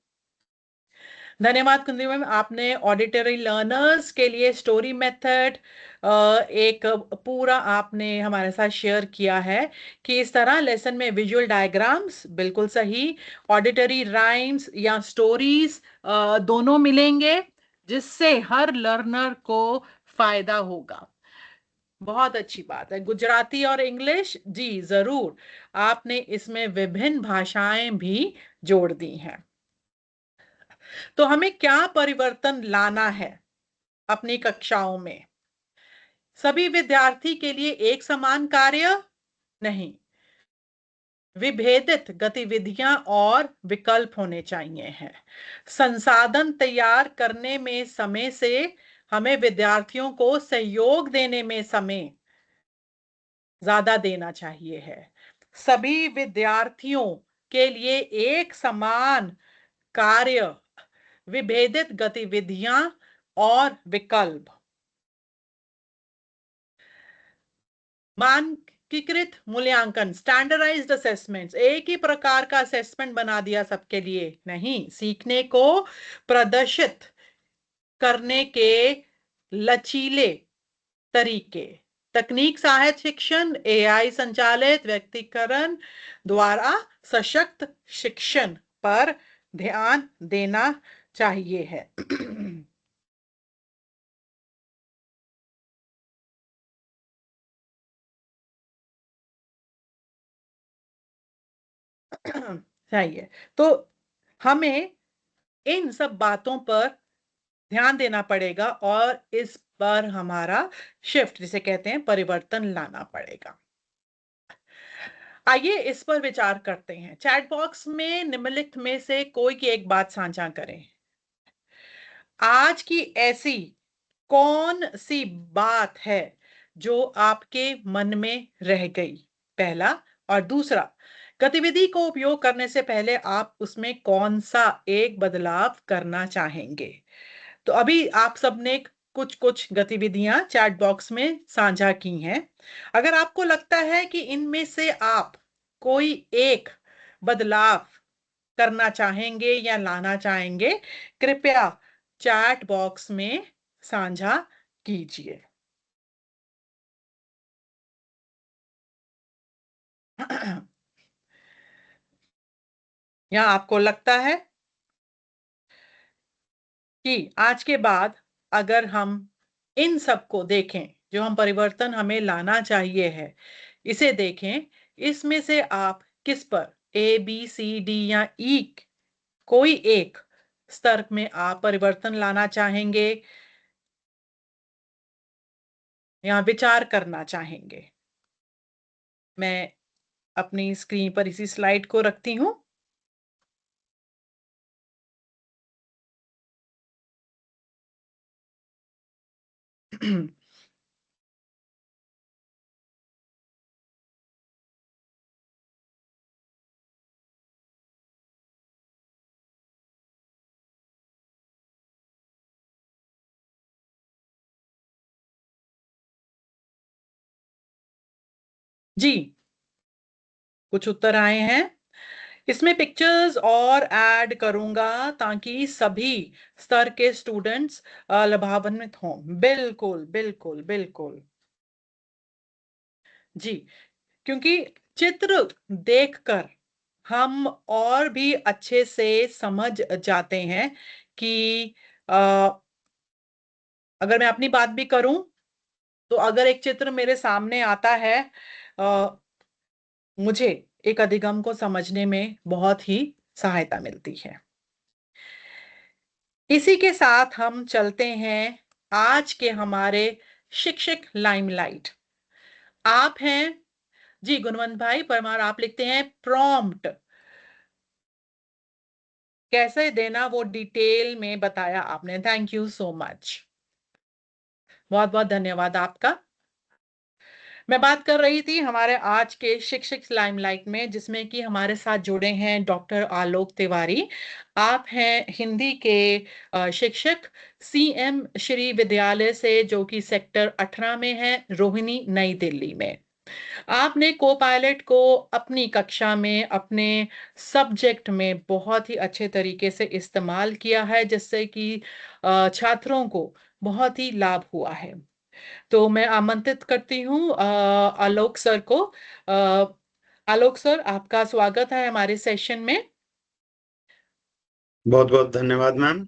धन्यवाद कुंदरी मैम, आपने ऑडिटरी लर्नर्स के लिए स्टोरी मेथड एक पूरा आपने हमारे साथ शेयर किया है कि इस तरह लेसन में विजुअल डायग्राम्स बिल्कुल सही, ऑडिटरी राइम्स या स्टोरीज दोनों मिलेंगे जिससे हर लर्नर को फायदा होगा। बहुत अच्छी बात है। गुजराती और इंग्लिश, जी जरूर, आपने इसमें विभिन्न भाषाएं भी जोड़ दी हैं। तो हमें क्या परिवर्तन लाना है अपनी कक्षाओं में? सभी विद्यार्थी के लिए एक समान कार्य नहीं, विभेदित गतिविधियां और विकल्प होने चाहिए हैं। संसाधन तैयार करने में समय से हमें विद्यार्थियों को सहयोग देने में समय ज्यादा देना चाहिए है। सभी विद्यार्थियों के लिए एक समान कार्य, विभेदित गतिविधियां और विकल्प। मानकीकृत मूल्यांकन, स्टैंडर्डाइज्ड असेसमेंट्स, एक ही प्रकार का असेसमेंट बना दिया सबके लिए, नहीं, सीखने को प्रदर्शित करने के लचीले तरीके, तकनीक सहायक शिक्षण, एआई संचालित व्यक्तिकरण द्वारा सशक्त शिक्षण पर ध्यान देना चाहिए है। चाहिए। तो हमें इन सब बातों पर ध्यान देना पड़ेगा और इस पर हमारा शिफ्ट, जिसे कहते हैं, परिवर्तन लाना पड़ेगा। आइए इस पर विचार करते हैं। चैट बॉक्स में निम्नलिखित में से कोई की एक बात साझा करें। आज की ऐसी कौन सी बात है जो आपके मन में रह गई? पहला। और दूसरा, गतिविधि को उपयोग करने से पहले आप उसमें कौन सा एक बदलाव करना चाहेंगे? तो अभी आप सबने कुछ कुछ गतिविधियां चैट बॉक्स में साझा की हैं। अगर आपको लगता है कि इनमें से आप कोई एक बदलाव करना चाहेंगे या लाना चाहेंगे, कृपया चैट बॉक्स में साझा कीजिए। या आपको लगता है कि आज के बाद अगर हम इन सब को देखें, जो हम परिवर्तन हमें लाना चाहिए है, इसे देखें, इसमें से आप किस पर, ए बी सी डी या ई, कोई एक स्तर में आप परिवर्तन लाना चाहेंगे या विचार करना चाहेंगे? मैं अपनी स्क्रीन पर इसी स्लाइड को रखती हूं। जी, कुछ उत्तर आए हैं। इसमें पिक्चर्स और ऐड करूंगा ताकि सभी स्तर के स्टूडेंट्स लाभान्वित हों। बिल्कुल बिल्कुल बिल्कुल। जी, क्योंकि चित्र देखकर हम और भी अच्छे से समझ जाते हैं कि अगर मैं अपनी बात भी करूं, तो अगर एक चित्र मेरे सामने आता है, अ, मुझे एक अधिगम को समझने में बहुत ही सहायता मिलती है। इसी के साथ हम चलते हैं आज के हमारे शिक्षक लाइमलाइट। आप हैं जी गुणवंत भाई परमार, आप लिखते हैं प्रॉम्प्ट कैसे देना वो डिटेल में बताया आपने, थैंक यू सो मच, बहुत बहुत धन्यवाद आपका। मैं बात कर रही थी हमारे आज के शिक्षक लाइमलाइट में, जिसमें कि हमारे साथ जुड़े हैं डॉक्टर आलोक तिवारी। आप हैं हिंदी के शिक्षक, सीएम श्री विद्यालय से, जो कि सेक्टर 18 में है, रोहिणी, नई दिल्ली में। आपने को पायलट को अपनी कक्षा में, अपने सब्जेक्ट में बहुत ही अच्छे तरीके से इस्तेमाल किया है, जिससे कि छात्रों को बहुत ही लाभ हुआ है। तो मैं आमंत्रित करती हूँ आलोक सर को। आलोक सर, आपका स्वागत है हमारे सेशन में। बहुत बहुत धन्यवाद मैम।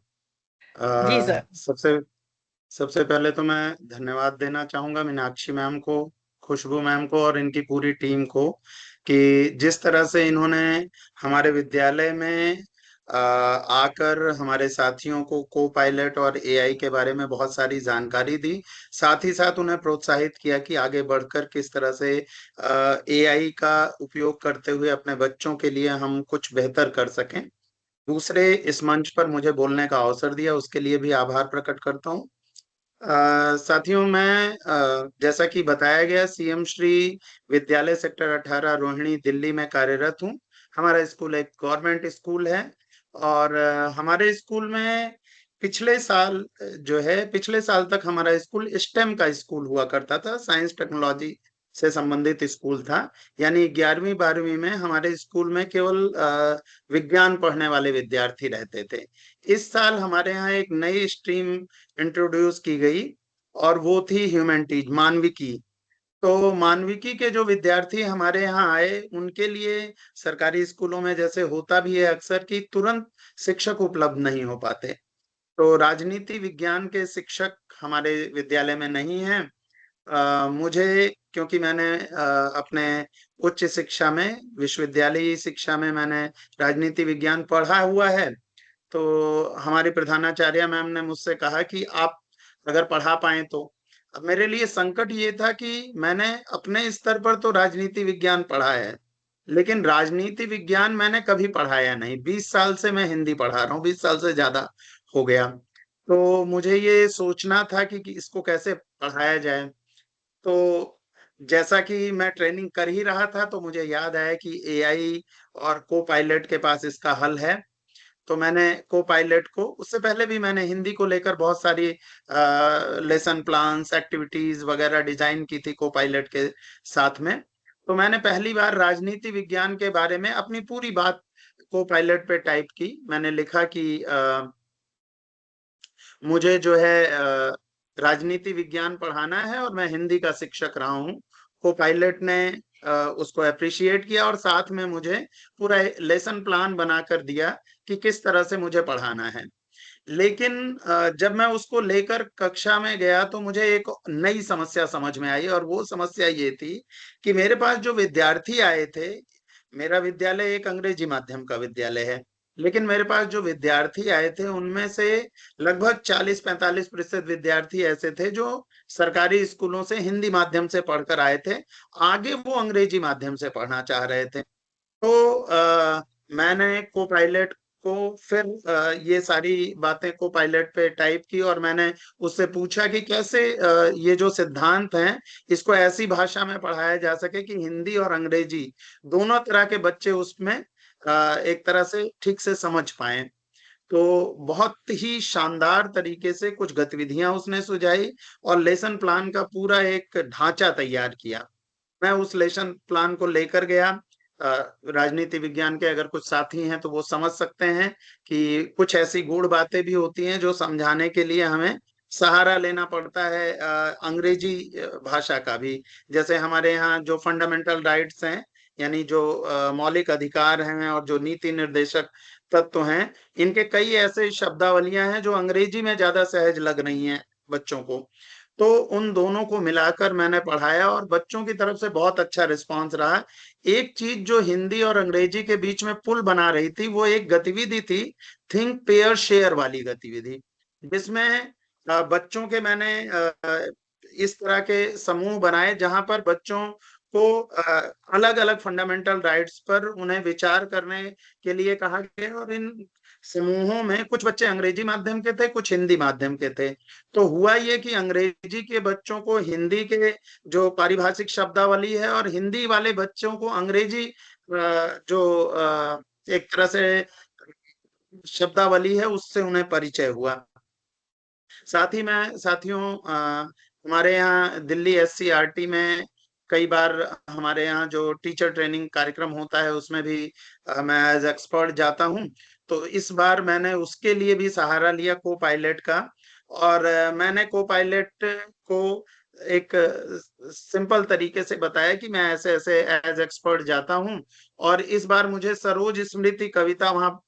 जी सर। सबसे सबसे पहले तो मैं धन्यवाद देना चाहूंगा मीनाक्षी मैम को, खुशबू मैम को और इनकी पूरी टीम को, कि जिस तरह से इन्होंने हमारे विद्यालय में आकर हमारे साथियों को को पायलट और एआई के बारे में बहुत सारी जानकारी दी। साथ ही साथ उन्हें प्रोत्साहित किया कि आगे बढ़कर किस तरह से एआई का उपयोग करते हुए अपने बच्चों के लिए हम कुछ बेहतर कर सकें। दूसरे इस मंच पर मुझे बोलने का अवसर दिया, उसके लिए भी आभार प्रकट करता हूँ। साथियों, मैं जैसा कि बताया गया, सीएम श्री विद्यालय सेक्टर 18 रोहिणी दिल्ली में कार्यरत हूँ। हमारा स्कूल एक गवर्नमेंट स्कूल है और हमारे स्कूल में पिछले साल पिछले साल तक हमारा स्कूल स्टेम का स्कूल हुआ करता था, साइंस टेक्नोलॉजी से संबंधित स्कूल था। यानी 11वीं 12वीं में हमारे स्कूल में केवल विज्ञान पढ़ने वाले विद्यार्थी रहते थे। इस साल हमारे यहाँ एक नई स्ट्रीम इंट्रोड्यूस की गई और वो थी ह्यूमैनिटीज, मानविकी। तो मानविकी के जो विद्यार्थी हमारे यहाँ आए, उनके लिए सरकारी स्कूलों में जैसे होता भी है अक्सर कि तुरंत शिक्षक उपलब्ध नहीं हो पाते। तो राजनीति विज्ञान के शिक्षक हमारे विद्यालय में नहीं हैं। मुझे, क्योंकि मैंने अपने उच्च शिक्षा में, विश्वविद्यालयी शिक्षा में मैंने राजनीति विज्ञान पढ़ा हुआ है, तो हमारी प्रधानाचार्य मैम ने मुझसे कहा कि आप अगर पढ़ा पाए तो। अब मेरे लिए संकट ये था कि मैंने अपने स्तर पर तो राजनीति विज्ञान पढ़ा है, लेकिन राजनीति विज्ञान मैंने कभी पढ़ाया नहीं। 20 साल से मैं हिंदी पढ़ा रहा हूँ, 20 साल से ज्यादा हो गया। तो मुझे ये सोचना था कि इसको कैसे पढ़ाया जाए। तो जैसा कि मैं ट्रेनिंग कर ही रहा था, तो मुझे याद आया कि एआई और को पायलट के पास इसका हल है। तो मैंने को पायलट को, उससे पहले भी मैंने हिंदी को लेकर बहुत सारी लेसन प्लान्स, एक्टिविटीज वगैरह डिजाइन की थी को पायलट के साथ में। तो मैंने पहली बार राजनीति विज्ञान के बारे में अपनी पूरी बात को पायलट पे टाइप की। मैंने लिखा कि मुझे जो है राजनीति विज्ञान पढ़ाना है और मैं हिंदी का शिक्षक रहा हूँ। को पायलट ने उसको अप्रिशिएट किया और साथ में मुझे पूरा लेसन प्लान बनाकर दिया कि किस तरह से मुझे पढ़ाना है। लेकिन जब मैं उसको लेकर कक्षा में गया तो मुझे एक नई समस्या समझ में आई, और वो समस्या ये थी कि मेरे पास जो विद्यार्थी आए थे, मेरा विद्यालय एक अंग्रेजी माध्यम का विद्यालय है, लेकिन मेरे पास जो विद्यार्थी आए थे उनमें से लगभग 40-45% विद्यार्थी ऐसे थे जो सरकारी स्कूलों से हिंदी माध्यम से पढ़कर आए थे। आगे वो अंग्रेजी माध्यम से पढ़ना चाह रहे थे। तो मैंने को पायलट को फिर ये सारी बातें को पायलट पे टाइप की, और मैंने उससे पूछा कि कैसे ये जो सिद्धांत हैं इसको ऐसी भाषा में पढ़ाया जा सके कि हिंदी और अंग्रेजी दोनों तरह के बच्चे उसमें एक तरह से ठीक से समझ पाएं। तो बहुत ही शानदार तरीके से कुछ गतिविधियां उसने सुझाई और लेसन प्लान का पूरा एक ढांचा तैयार किया। मैं उस लेसन प्लान को लेकर गया। राजनीति विज्ञान के अगर कुछ साथी हैं तो वो समझ सकते हैं कि कुछ ऐसी गूढ़ बातें भी होती हैं जो समझाने के लिए हमें सहारा लेना पड़ता है अंग्रेजी भाषा का भी। जैसे हमारे यहाँ जो फंडामेंटल राइट्स हैं, यानी जो मौलिक अधिकार हैं और जो नीति निर्देशक तत्व हैं, इनके कई ऐसे शब्दावलियां हैं जो अंग्रेजी में ज्यादा सहज लग रही हैं बच्चों को। तो उन दोनों को मिलाकर मैंने पढ़ाया और बच्चों की तरफ से बहुत अच्छा रिस्पांस रहा। एक चीज जो हिंदी और अंग्रेजी के बीच में पुल बना रही थी वो एक गतिविधि थी, थिंक पेयर शेयर वाली गतिविधि, जिसमें बच्चों के मैंने इस तरह के समूह बनाए जहां पर बच्चों को अलग अलग फंडामेंटल राइट्स पर उन्हें विचार करने के लिए कहा गया। और इन समूहों में कुछ बच्चे अंग्रेजी माध्यम के थे, कुछ हिंदी माध्यम के थे। तो हुआ ये कि अंग्रेजी के बच्चों को हिंदी के जो पारिभाषिक शब्दावली है और हिंदी वाले बच्चों को अंग्रेजी जो एक तरह से शब्दावली है उससे उन्हें परिचय हुआ। साथ ही मैं साथियों, हमारे यहाँ दिल्ली एससीईआरटी में कई बार हमारे यहाँ जो टीचर ट्रेनिंग कार्यक्रम होता है उसमें भी मैं एज एक्सपर्ट जाता हूँ। तो इस बार मैंने उसके लिए भी सहारा लिया को पायलट का। और मैंने को पायलट को एक सिंपल तरीके से बताया कि मैं ऐसे ऐसे एज एक्सपर्ट जाता हूँ, और इस बार मुझे सरोज स्मृति कविता वहाँ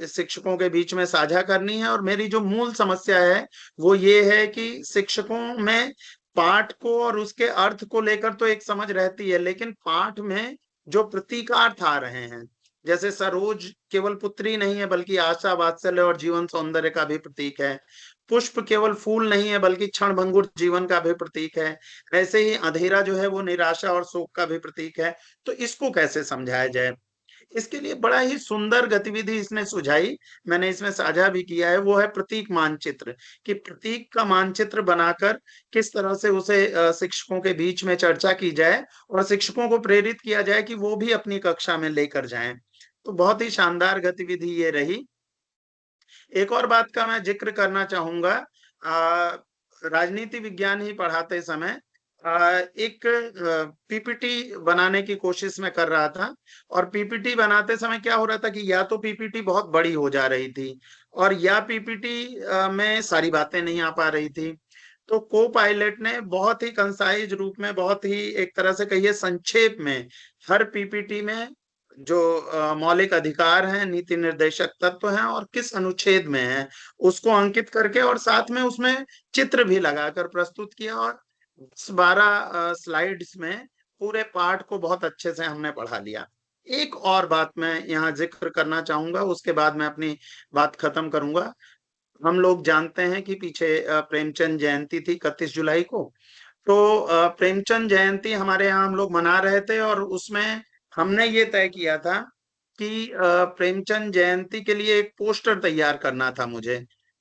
शिक्षकों के बीच में साझा करनी है। और मेरी जो मूल समस्या है वो ये है कि शिक्षकों में पाठ को और उसके अर्थ को लेकर तो एक समझ रहती है, लेकिन पाठ में जो प्रतीकार्थ आ रहे हैं, जैसे सरोज केवल पुत्री नहीं है बल्कि आशा, वात्सल्य और जीवन सौंदर्य का भी प्रतीक है। पुष्प केवल फूल नहीं है बल्कि क्षणभंगुर जीवन का भी प्रतीक है। ऐसे ही अंधेरा जो है वो निराशा और शोक का भी प्रतीक है। तो इसको कैसे समझाया जाए, इसके लिए बड़ा ही सुंदर गतिविधि इसने सुझाई, मैंने इसमें साझा भी किया है। वो है प्रतीक मानचित्र, कि प्रतीक का मानचित्र बनाकर किस तरह से उसे शिक्षकों के बीच में चर्चा की जाए और शिक्षकों को प्रेरित किया जाए कि वो भी अपनी कक्षा में लेकर जाएं। तो बहुत ही शानदार गतिविधि ये रही। एक और बात का मैं जिक्र करना चाहूंगा। राजनीति विज्ञान ही पढ़ाते समय एक पीपीटी बनाने की कोशिश मैं कर रहा था, और पीपीटी बनाते समय क्या हो रहा था कि या तो पीपीटी बहुत बड़ी हो जा रही थी, और या पीपीटी में सारी बातें नहीं आ पा रही थी। तो को पायलट ने बहुत ही कंसाइज रूप में, बहुत ही एक तरह से कहिए संक्षेप में, हर पीपीटी में जो मौलिक अधिकार हैं, नीति निर्देशक तत्व हैं और किस अनुच्छेद में है, उसको अंकित करके और साथ में उसमें चित्र भी लगाकर प्रस्तुत किया, और 12 स्लाइड्स में पूरे पाठ को बहुत अच्छे से हमने पढ़ा लिया। एक और बात मैं यहाँ जिक्र करना चाहूंगा, उसके बाद मैं अपनी बात खत्म करूंगा। हम लोग जानते हैं कि पीछे प्रेमचंद जयंती थी 31 जुलाई को। तो प्रेमचंद जयंती हमारे यहाँ हम लोग मना रहे थे, और उसमें हमने ये तय किया था कि प्रेमचंद जयंती के लिए एक पोस्टर तैयार करना था मुझे।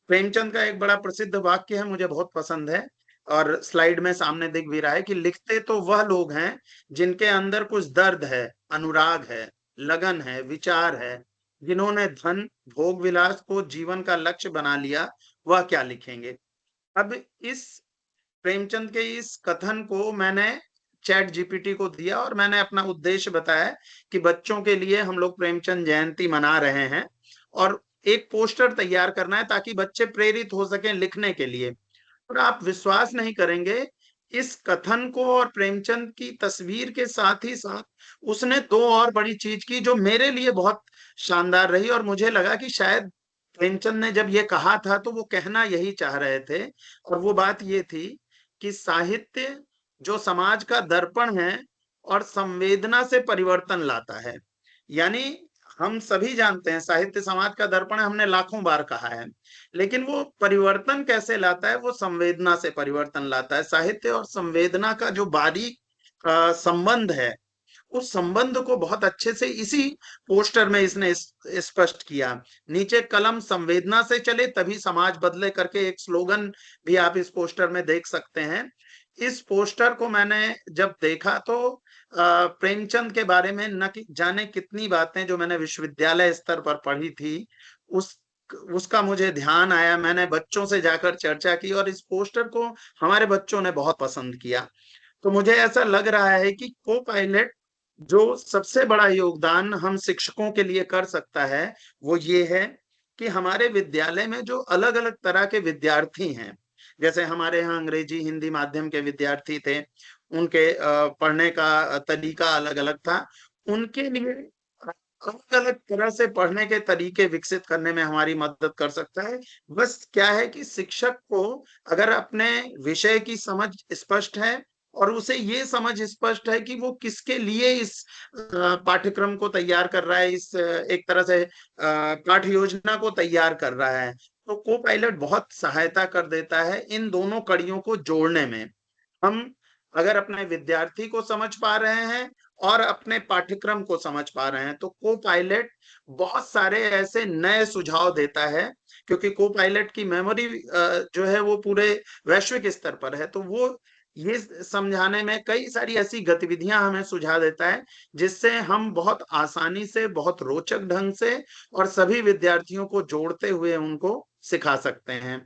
प्रेमचंद का एक बड़ा प्रसिद्ध वाक्य है, मुझे बहुत पसंद है, और स्लाइड में सामने दिख भी रहा है कि लिखते तो वह लोग हैं जिनके अंदर कुछ दर्द है, अनुराग है, लगन है, विचार है। जिन्होंने धन, भोग विलास को जीवन का लक्ष्य बना लिया, वह क्या लिखेंगे। अब इस प्रेमचंद के इस कथन को मैंने चैट जीपीटी को दिया, और मैंने अपना उद्देश्य बताया कि बच्चों के लिए हम लोग प्रेमचंद जयंती मना रहे हैं, और एक पोस्टर तैयार करना है ताकि बच्चे प्रेरित हो सकें लिखने के लिए। और आप विश्वास नहीं करेंगे, इस कथन को और प्रेमचंद की तस्वीर के साथ ही साथ उसने दो और बड़ी चीज की जो मेरे लिए बहुत शानदार रही, और मुझे लगा कि शायद प्रेमचंद ने जब ये कहा था तो वो कहना यही चाह रहे थे। और वो बात ये थी कि साहित्य जो समाज का दर्पण है और संवेदना से परिवर्तन लाता है। यानी हम सभी जानते हैं साहित्य समाज का दर्पण है, हमने लाखों बार कहा है, लेकिन वो परिवर्तन कैसे लाता है, वो संवेदना से परिवर्तन लाता है। साहित्य और संवेदना का जो बारीक संबंध है, उस संबंध को बहुत अच्छे से इसी पोस्टर में इसने स्पष्ट किया। नीचे कलम संवेदना से चले तभी समाज बदले करके एक स्लोगन भी आप इस पोस्टर में देख सकते हैं। इस पोस्टर को मैंने जब देखा तो प्रेमचंद के बारे में न जाने कितनी बातें जो मैंने विश्वविद्यालय स्तर पर पढ़ी थी, उस उसका मुझे ध्यान आया। मैंने बच्चों से जाकर चर्चा की, और इस पोस्टर को हमारे बच्चों ने बहुत पसंद किया। तो मुझे ऐसा लग रहा है कि को पायलट जो सबसे बड़ा योगदान हम शिक्षकों के लिए कर सकता है, वो ये है कि हमारे विद्यालय में जो अलग अलग तरह के विद्यार्थी हैं, जैसे हमारे यहाँ अंग्रेजी हिंदी माध्यम के विद्यार्थी थे, उनके पढ़ने का तरीका अलग अलग था, उनके लिए अलग अलग तरह से पढ़ने के तरीके विकसित करने में हमारी मदद कर सकता है। बस क्या है कि शिक्षक को अगर अपने विषय की समझ स्पष्ट है, और उसे ये समझ स्पष्ट है कि वो किसके लिए इस पाठ्यक्रम को तैयार कर रहा है, इस एक तरह से पाठ्य योजना को तैयार कर रहा है, तो को पायलट बहुत सहायता कर देता है इन दोनों कड़ियों को जोड़ने में। हम अगर अपने विद्यार्थी को समझ पा रहे हैं और अपने पाठ्यक्रम को समझ पा रहे हैं, तो को पायलट बहुत सारे ऐसे नए सुझाव देता है, क्योंकि को पायलट की मेमोरी जो है वो पूरे वैश्विक स्तर पर है। तो वो ये समझाने में कई सारी ऐसी गतिविधियां हमें सुझा देता है, जिससे हम बहुत आसानी से, बहुत रोचक ढंग से और सभी विद्यार्थियों को जोड़ते हुए उनको सिखा सकते हैं।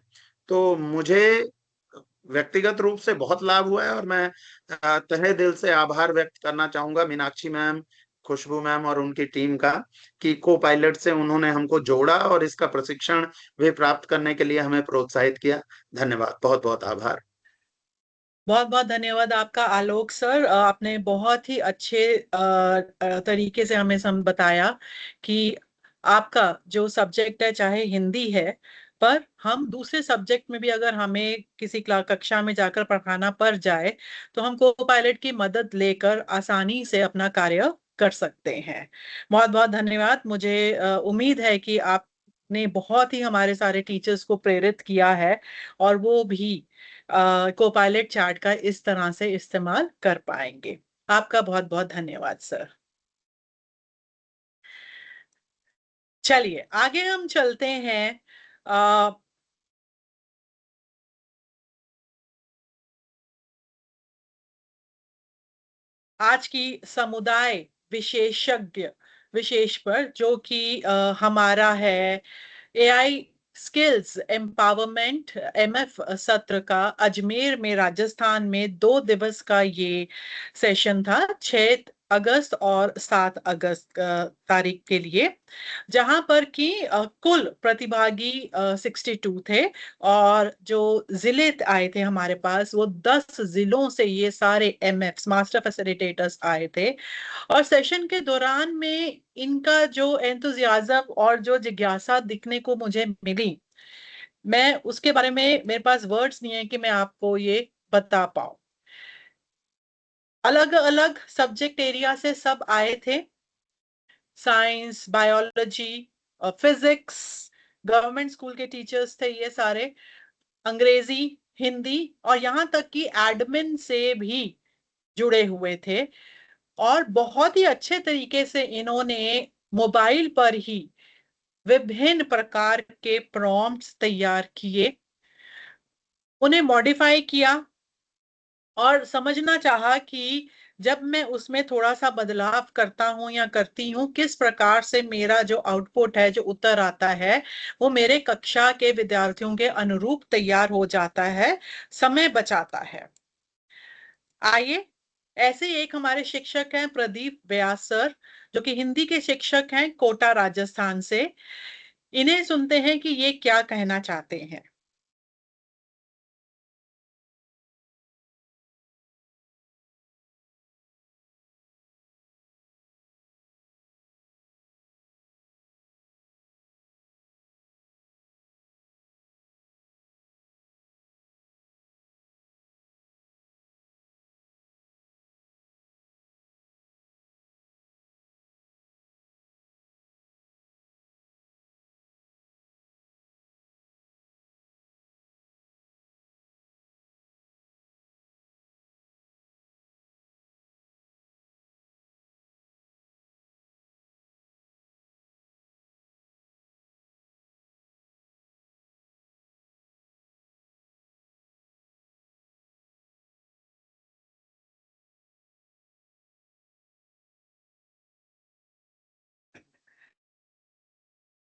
तो मुझे व्यक्तिगत रूप से बहुत लाभ हुआ है, और मैं तहे दिल से आभार व्यक्त करना चाहूंगा मीनाक्षी मैम, खुशबू मैम और उनकी टीम का, कि को पायलट से उन्होंने हमको जोड़ा और इसका प्रशिक्षण भी प्राप्त करने के लिए हमें प्रोत्साहित किया। धन्यवाद, बहुत बहुत आभार। बहुत बहुत धन्यवाद आपका आलोक सर। आपने बहुत ही अच्छे तरीके से हमें बताया कि आपका जो सब्जेक्ट है, चाहे हिंदी है, पर हम दूसरे सब्जेक्ट में भी अगर हमें किसी कक्षा में जाकर पढ़ाना पड़ जाए, तो हम को पायलट की मदद लेकर आसानी से अपना कार्य कर सकते हैं। बहुत बहुत धन्यवाद। मुझे उम्मीद है कि आपने बहुत ही हमारे सारे टीचर्स को प्रेरित किया है, और वो भी कोपायलट चैट का इस तरह से इस्तेमाल कर पाएंगे। आपका बहुत बहुत धन्यवाद सर। चलिए आगे हम चलते हैं। अ, आज की समुदाय विशेषज्ञ विशेष पर, जो कि हमारा है एआई स्किल्स एम्पावरमेंट एमएफ सत्र का अजमेर में राजस्थान में 2 दिवस का ये सेशन था, 6 अगस्त और 7 अगस्त तारीख के लिए, जहां पर कि कुल प्रतिभागी 62 थे और जो जिले आए थे हमारे पास वो 10 जिलों से ये सारे एमएफ्स मास्टर फैसिलिटेटर्स आए थे। और सेशन के दौरान में इनका जो एंथुजियाज्म और जो जिज्ञासा दिखने को मुझे मिली, मैं उसके बारे में मेरे पास वर्ड्स नहीं है कि मैं आपको ये बता पाऊं। अलग अलग सब्जेक्ट एरिया से सब आए थे, science, biology, physics, government school के टीचर्स थे ये सारे, अंग्रेजी, हिंदी और यहां तक कि एडमिन से भी जुड़े हुए थे। और बहुत ही अच्छे तरीके से इन्होंने मोबाइल पर ही विभिन्न प्रकार के प्रॉम्प्ट्स तैयार किए, उन्हें मॉडिफाई किया और समझना चाहा कि जब मैं उसमें थोड़ा सा बदलाव करता हूं या करती हूं, किस प्रकार से मेरा जो आउटपुट है, जो उत्तर आता है, वो मेरे कक्षा के विद्यार्थियों के अनुरूप तैयार हो जाता है, समय बचाता है। आइए, ऐसे एक हमारे शिक्षक हैं प्रदीप व्यास सर, जो कि हिंदी के शिक्षक हैं कोटा राजस्थान से। इन्हें सुनते हैं कि ये क्या कहना चाहते हैं।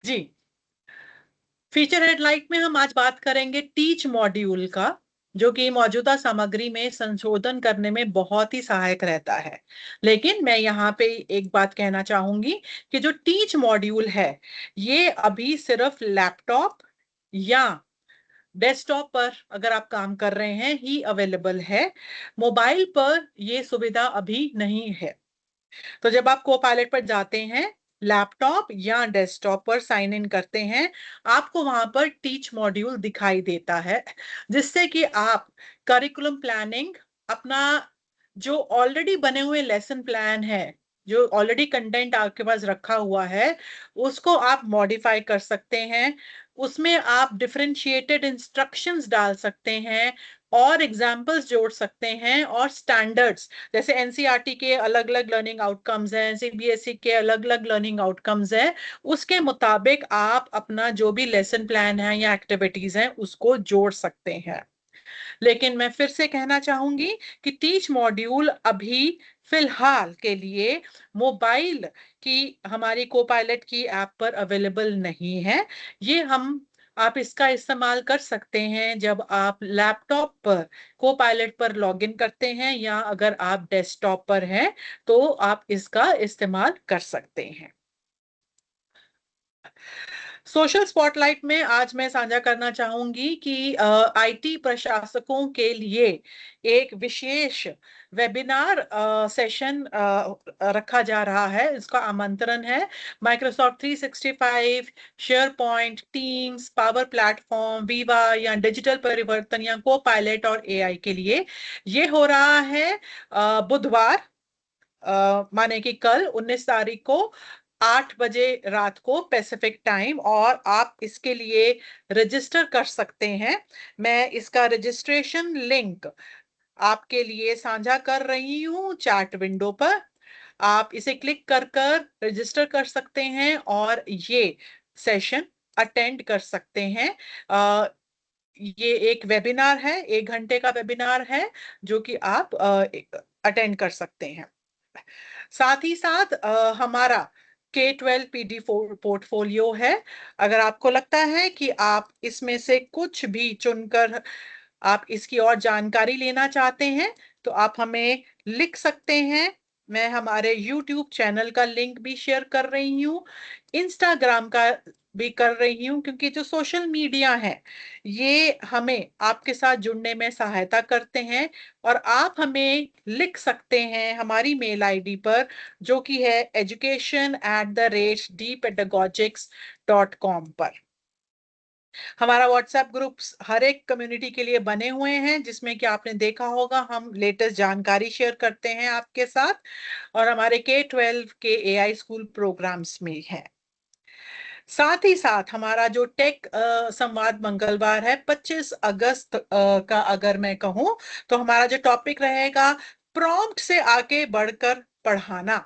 जी, फीचर हेडलाइट में हम आज बात करेंगे टीच मॉड्यूल का, जो कि मौजूदा सामग्री में संशोधन करने में बहुत ही सहायक रहता है। लेकिन मैं यहाँ पे एक बात कहना चाहूंगी कि जो टीच मॉड्यूल है, ये अभी सिर्फ लैपटॉप या डेस्कटॉप पर अगर आप काम कर रहे हैं ही अवेलेबल है। मोबाइल पर ये सुविधा अभी नहीं है। तो जब आप कोपायलट पर जाते हैं, लैपटॉप या डेस्कटॉप पर साइन इन करते हैं, आपको वहां पर टीच मॉड्यूल दिखाई देता है, जिससे कि आप करिकुलम प्लानिंग, अपना जो ऑलरेडी बने हुए लेसन प्लान है, जो ऑलरेडी कंटेंट आपके पास रखा हुआ है, उसको आप मॉडिफाई कर सकते हैं। उसमें आप डिफरेंशिएटेड इंस्ट्रक्शंस डाल सकते हैं और एग्जाम्पल्स जोड़ सकते हैं और स्टैंडर्ड्स, जैसे एनसीईआरटी के अलग अलग लर्निंग आउटकम्स हैं, सीबीएसई के अलग अलग लर्निंग आउटकम्स हैं, उसके मुताबिक आप अपना जो भी लेसन प्लान है या एक्टिविटीज हैं उसको जोड़ सकते हैं। लेकिन मैं फिर से कहना चाहूंगी कि टीच मॉड्यूल अभी फिलहाल के लिए मोबाइल की हमारी कोपायलट की ऐप पर अवेलेबल नहीं है। ये हम आप इसका इस्तेमाल कर सकते हैं जब आप लैपटॉप पर कोपायलट पर लॉगिन करते हैं, या अगर आप डेस्कटॉप पर हैं तो आप इसका इस्तेमाल कर सकते हैं। सोशल स्पॉटलाइट में आज मैं साझा करना चाहूंगी कि आईटी प्रशासकों के लिए एक विशेष वेबिनार सेशन रखा जा रहा है। इसका आमंत्रण है Microsoft 365, share point, teams, power platform, Viva या डिजिटल परिवर्तन या को पायलट और एआई के लिए। ये हो रहा है बुधवार, माने कि कल 19 तारीख को 8 बजे रात को पैसिफिक टाइम, और आप इसके लिए रजिस्टर कर सकते हैं। मैं इसका रजिस्ट्रेशन लिंक आपके लिए साझा कर रही हूँ चैट विंडो पर। आप इसे क्लिक कर कर रजिस्टर कर सकते हैं और ये सेशन अटेंड कर सकते हैं। ये एक वेबिनार है, 1 घंटे का वेबिनार है, जो कि आप अटेंड कर सकते हैं। साथ ही साथ हमारा K12 PD पोर्टफोलियो है। अगर आपको लगता है कि आप इसमें से कुछ भी चुनकर आप इसकी और जानकारी लेना चाहते हैं, तो आप हमें लिख सकते हैं। मैं हमारे YouTube चैनल का लिंक भी शेयर कर रही हूँ, इंस्टाग्राम का भी कर रही हूँ, क्योंकि जो सोशल मीडिया है ये हमें आपके साथ जुड़ने में सहायता करते हैं। और आप हमें लिख सकते हैं हमारी मेल आईडी पर, जो कि है education@dpedagogics.com पर। हमारा व्हाट्सएप ग्रुप हर एक कम्युनिटी के लिए बने हुए हैं, जिसमें कि आपने देखा होगा हम लेटेस्ट जानकारी शेयर करते हैं आपके साथ, और हमारे K12 के एआई स्कूल प्रोग्राम्स में है। साथ ही साथ हमारा जो टेक संवाद मंगलवार है 25 अगस्त का अगर मैं कहूं, तो हमारा जो टॉपिक रहेगा प्रॉम्प्ट से आगे बढ़कर पढ़ाना,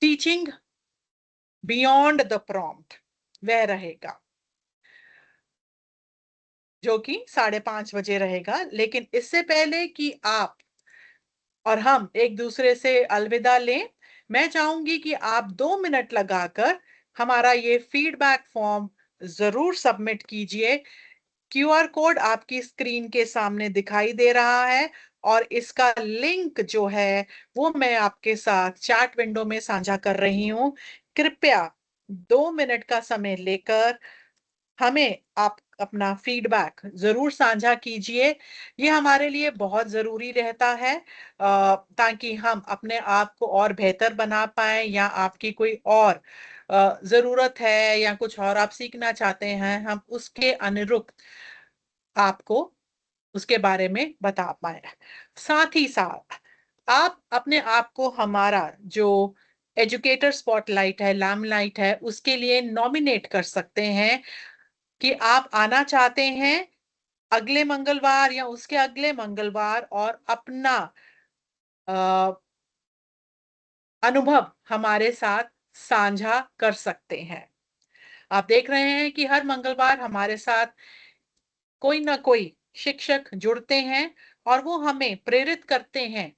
टीचिंग बियॉन्ड द प्रॉम्प्ट, वह रहेगा, जो कि 5:30 बजे रहेगा। लेकिन इससे पहले कि आप और हम एक दूसरे से अलविदा लें, मैं चाहूंगी कि आप 2 मिनट लगाकर हमारा ये फीडबैक फॉर्म जरूर सबमिट कीजिए। क्यूआर कोड आपकी स्क्रीन के सामने दिखाई दे रहा है, और इसका लिंक जो है वो मैं आपके साथ चैट विंडो में साझा कर रही हूं। कृपया 2 मिनट का समय लेकर हमें आप अपना फीडबैक जरूर साझा कीजिए। ये हमारे लिए बहुत जरूरी रहता है, ताकि हम अपने आप को और बेहतर बना पाए, या आपकी कोई और जरूरत है या कुछ और आप सीखना चाहते हैं, हम उसके अनुरूप आपको उसके बारे में बता पाए। साथ ही साथ आप अपने आप को हमारा जो एजुकेटर स्पॉटलाइट है, लाइमलाइट है, उसके लिए नॉमिनेट कर सकते हैं कि आप आना चाहते हैं अगले मंगलवार या उसके अगले मंगलवार, और अपना अनुभव हमारे साथ साझा कर सकते हैं। आप देख रहे हैं कि हर मंगलवार हमारे साथ कोई ना कोई शिक्षक जुड़ते हैं, और वो हमें प्रेरित करते हैं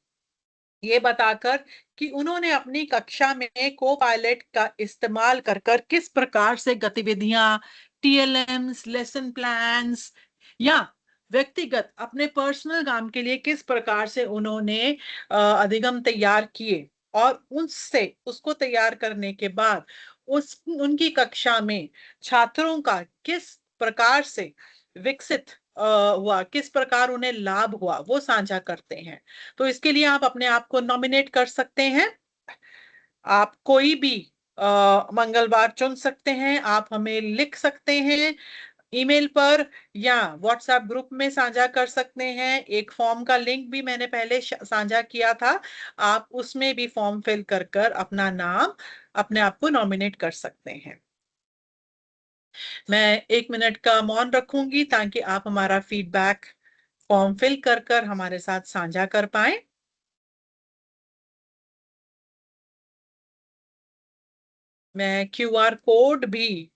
ये बताकर कि उन्होंने अपनी कक्षा में को पायलट का इस्तेमाल कर कर किस प्रकार से गतिविधियां, टीएलएम्स, लेसन प्लान्स, या व्यक्तिगत अपने पर्सनल काम के लिए किस प्रकार से उन्होंने अधिगम तैयार किए, और उससे उसको तैयार करने के बाद उस उनकी कक्षा में छात्रों का किस प्रकार से विकसित हुआ, किस प्रकार उन्हें लाभ हुआ, वो साझा करते हैं। तो इसके लिए आप अपने आप को नॉमिनेट कर सकते हैं। आप कोई भी मंगलवार चुन सकते हैं, आप हमें लिख सकते हैं ईमेल पर, या व्हाट्सएप ग्रुप में साझा कर सकते हैं। एक फॉर्म का लिंक भी मैंने पहले साझा किया था, आप उसमें भी फॉर्म फिल कर कर अपना नाम, अपने आप को नॉमिनेट कर सकते हैं। मैं 1 मिनट का मौन रखूंगी ताकि आप हमारा फीडबैक फॉर्म फिल कर कर हमारे साथ साझा कर पाए। मैं क्यूआर कोड भी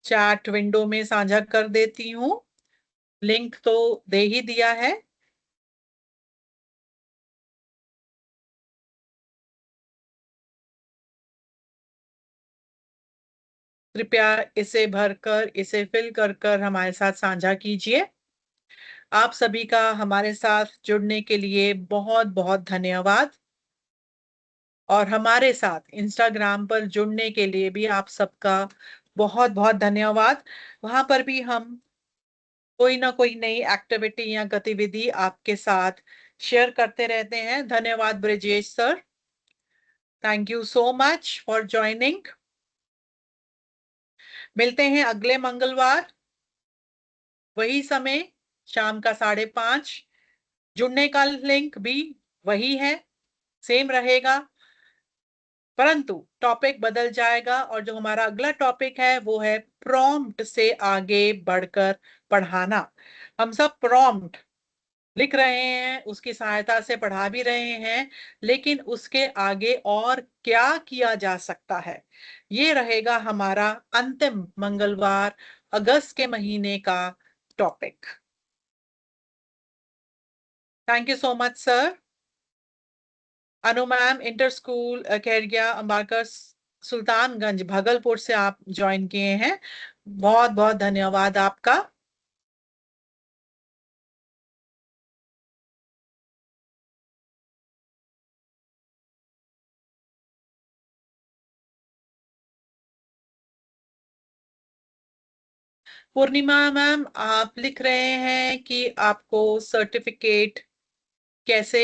चैट विंडो में साझा कर देती हूँ, लिंक तो दे ही दिया है। कृपया इसे भरकर, इसे फिल कर कर हमारे साथ साझा कीजिए। आप सभी का हमारे साथ जुड़ने के लिए बहुत बहुत धन्यवाद, और हमारे साथ इंस्टाग्राम पर जुड़ने के लिए भी आप सबका बहुत बहुत धन्यवाद। वहां पर भी हम कोई ना कोई नई एक्टिविटी या गतिविधि आपके साथ शेयर करते रहते हैं। धन्यवाद Brijesh sir, thank you so much for joining. मिलते हैं अगले मंगलवार, वही समय, शाम का 5:30। जुड़ने का लिंक भी वही है, सेम रहेगा, परंतु टॉपिक बदल जाएगा। और जो हमारा अगला टॉपिक है वो है प्रॉम्प्ट से आगे बढ़कर पढ़ाना। हम सब प्रॉम्प्ट लिख रहे हैं, उसकी सहायता से पढ़ा भी रहे हैं, लेकिन उसके आगे और क्या किया जा सकता है, ये रहेगा हमारा अंतिम मंगलवार अगस्त के महीने का topic. Thank you so much sir. Anu ma'am inter school कैरिया अंबाकर सुल्तानगंज भागलपुर से आप ज्वाइन किए हैं। बहुत बहुत धन्यवाद आपका। पूर्णिमा मैम आप लिख रहे हैं कि आपको सर्टिफिकेट कैसे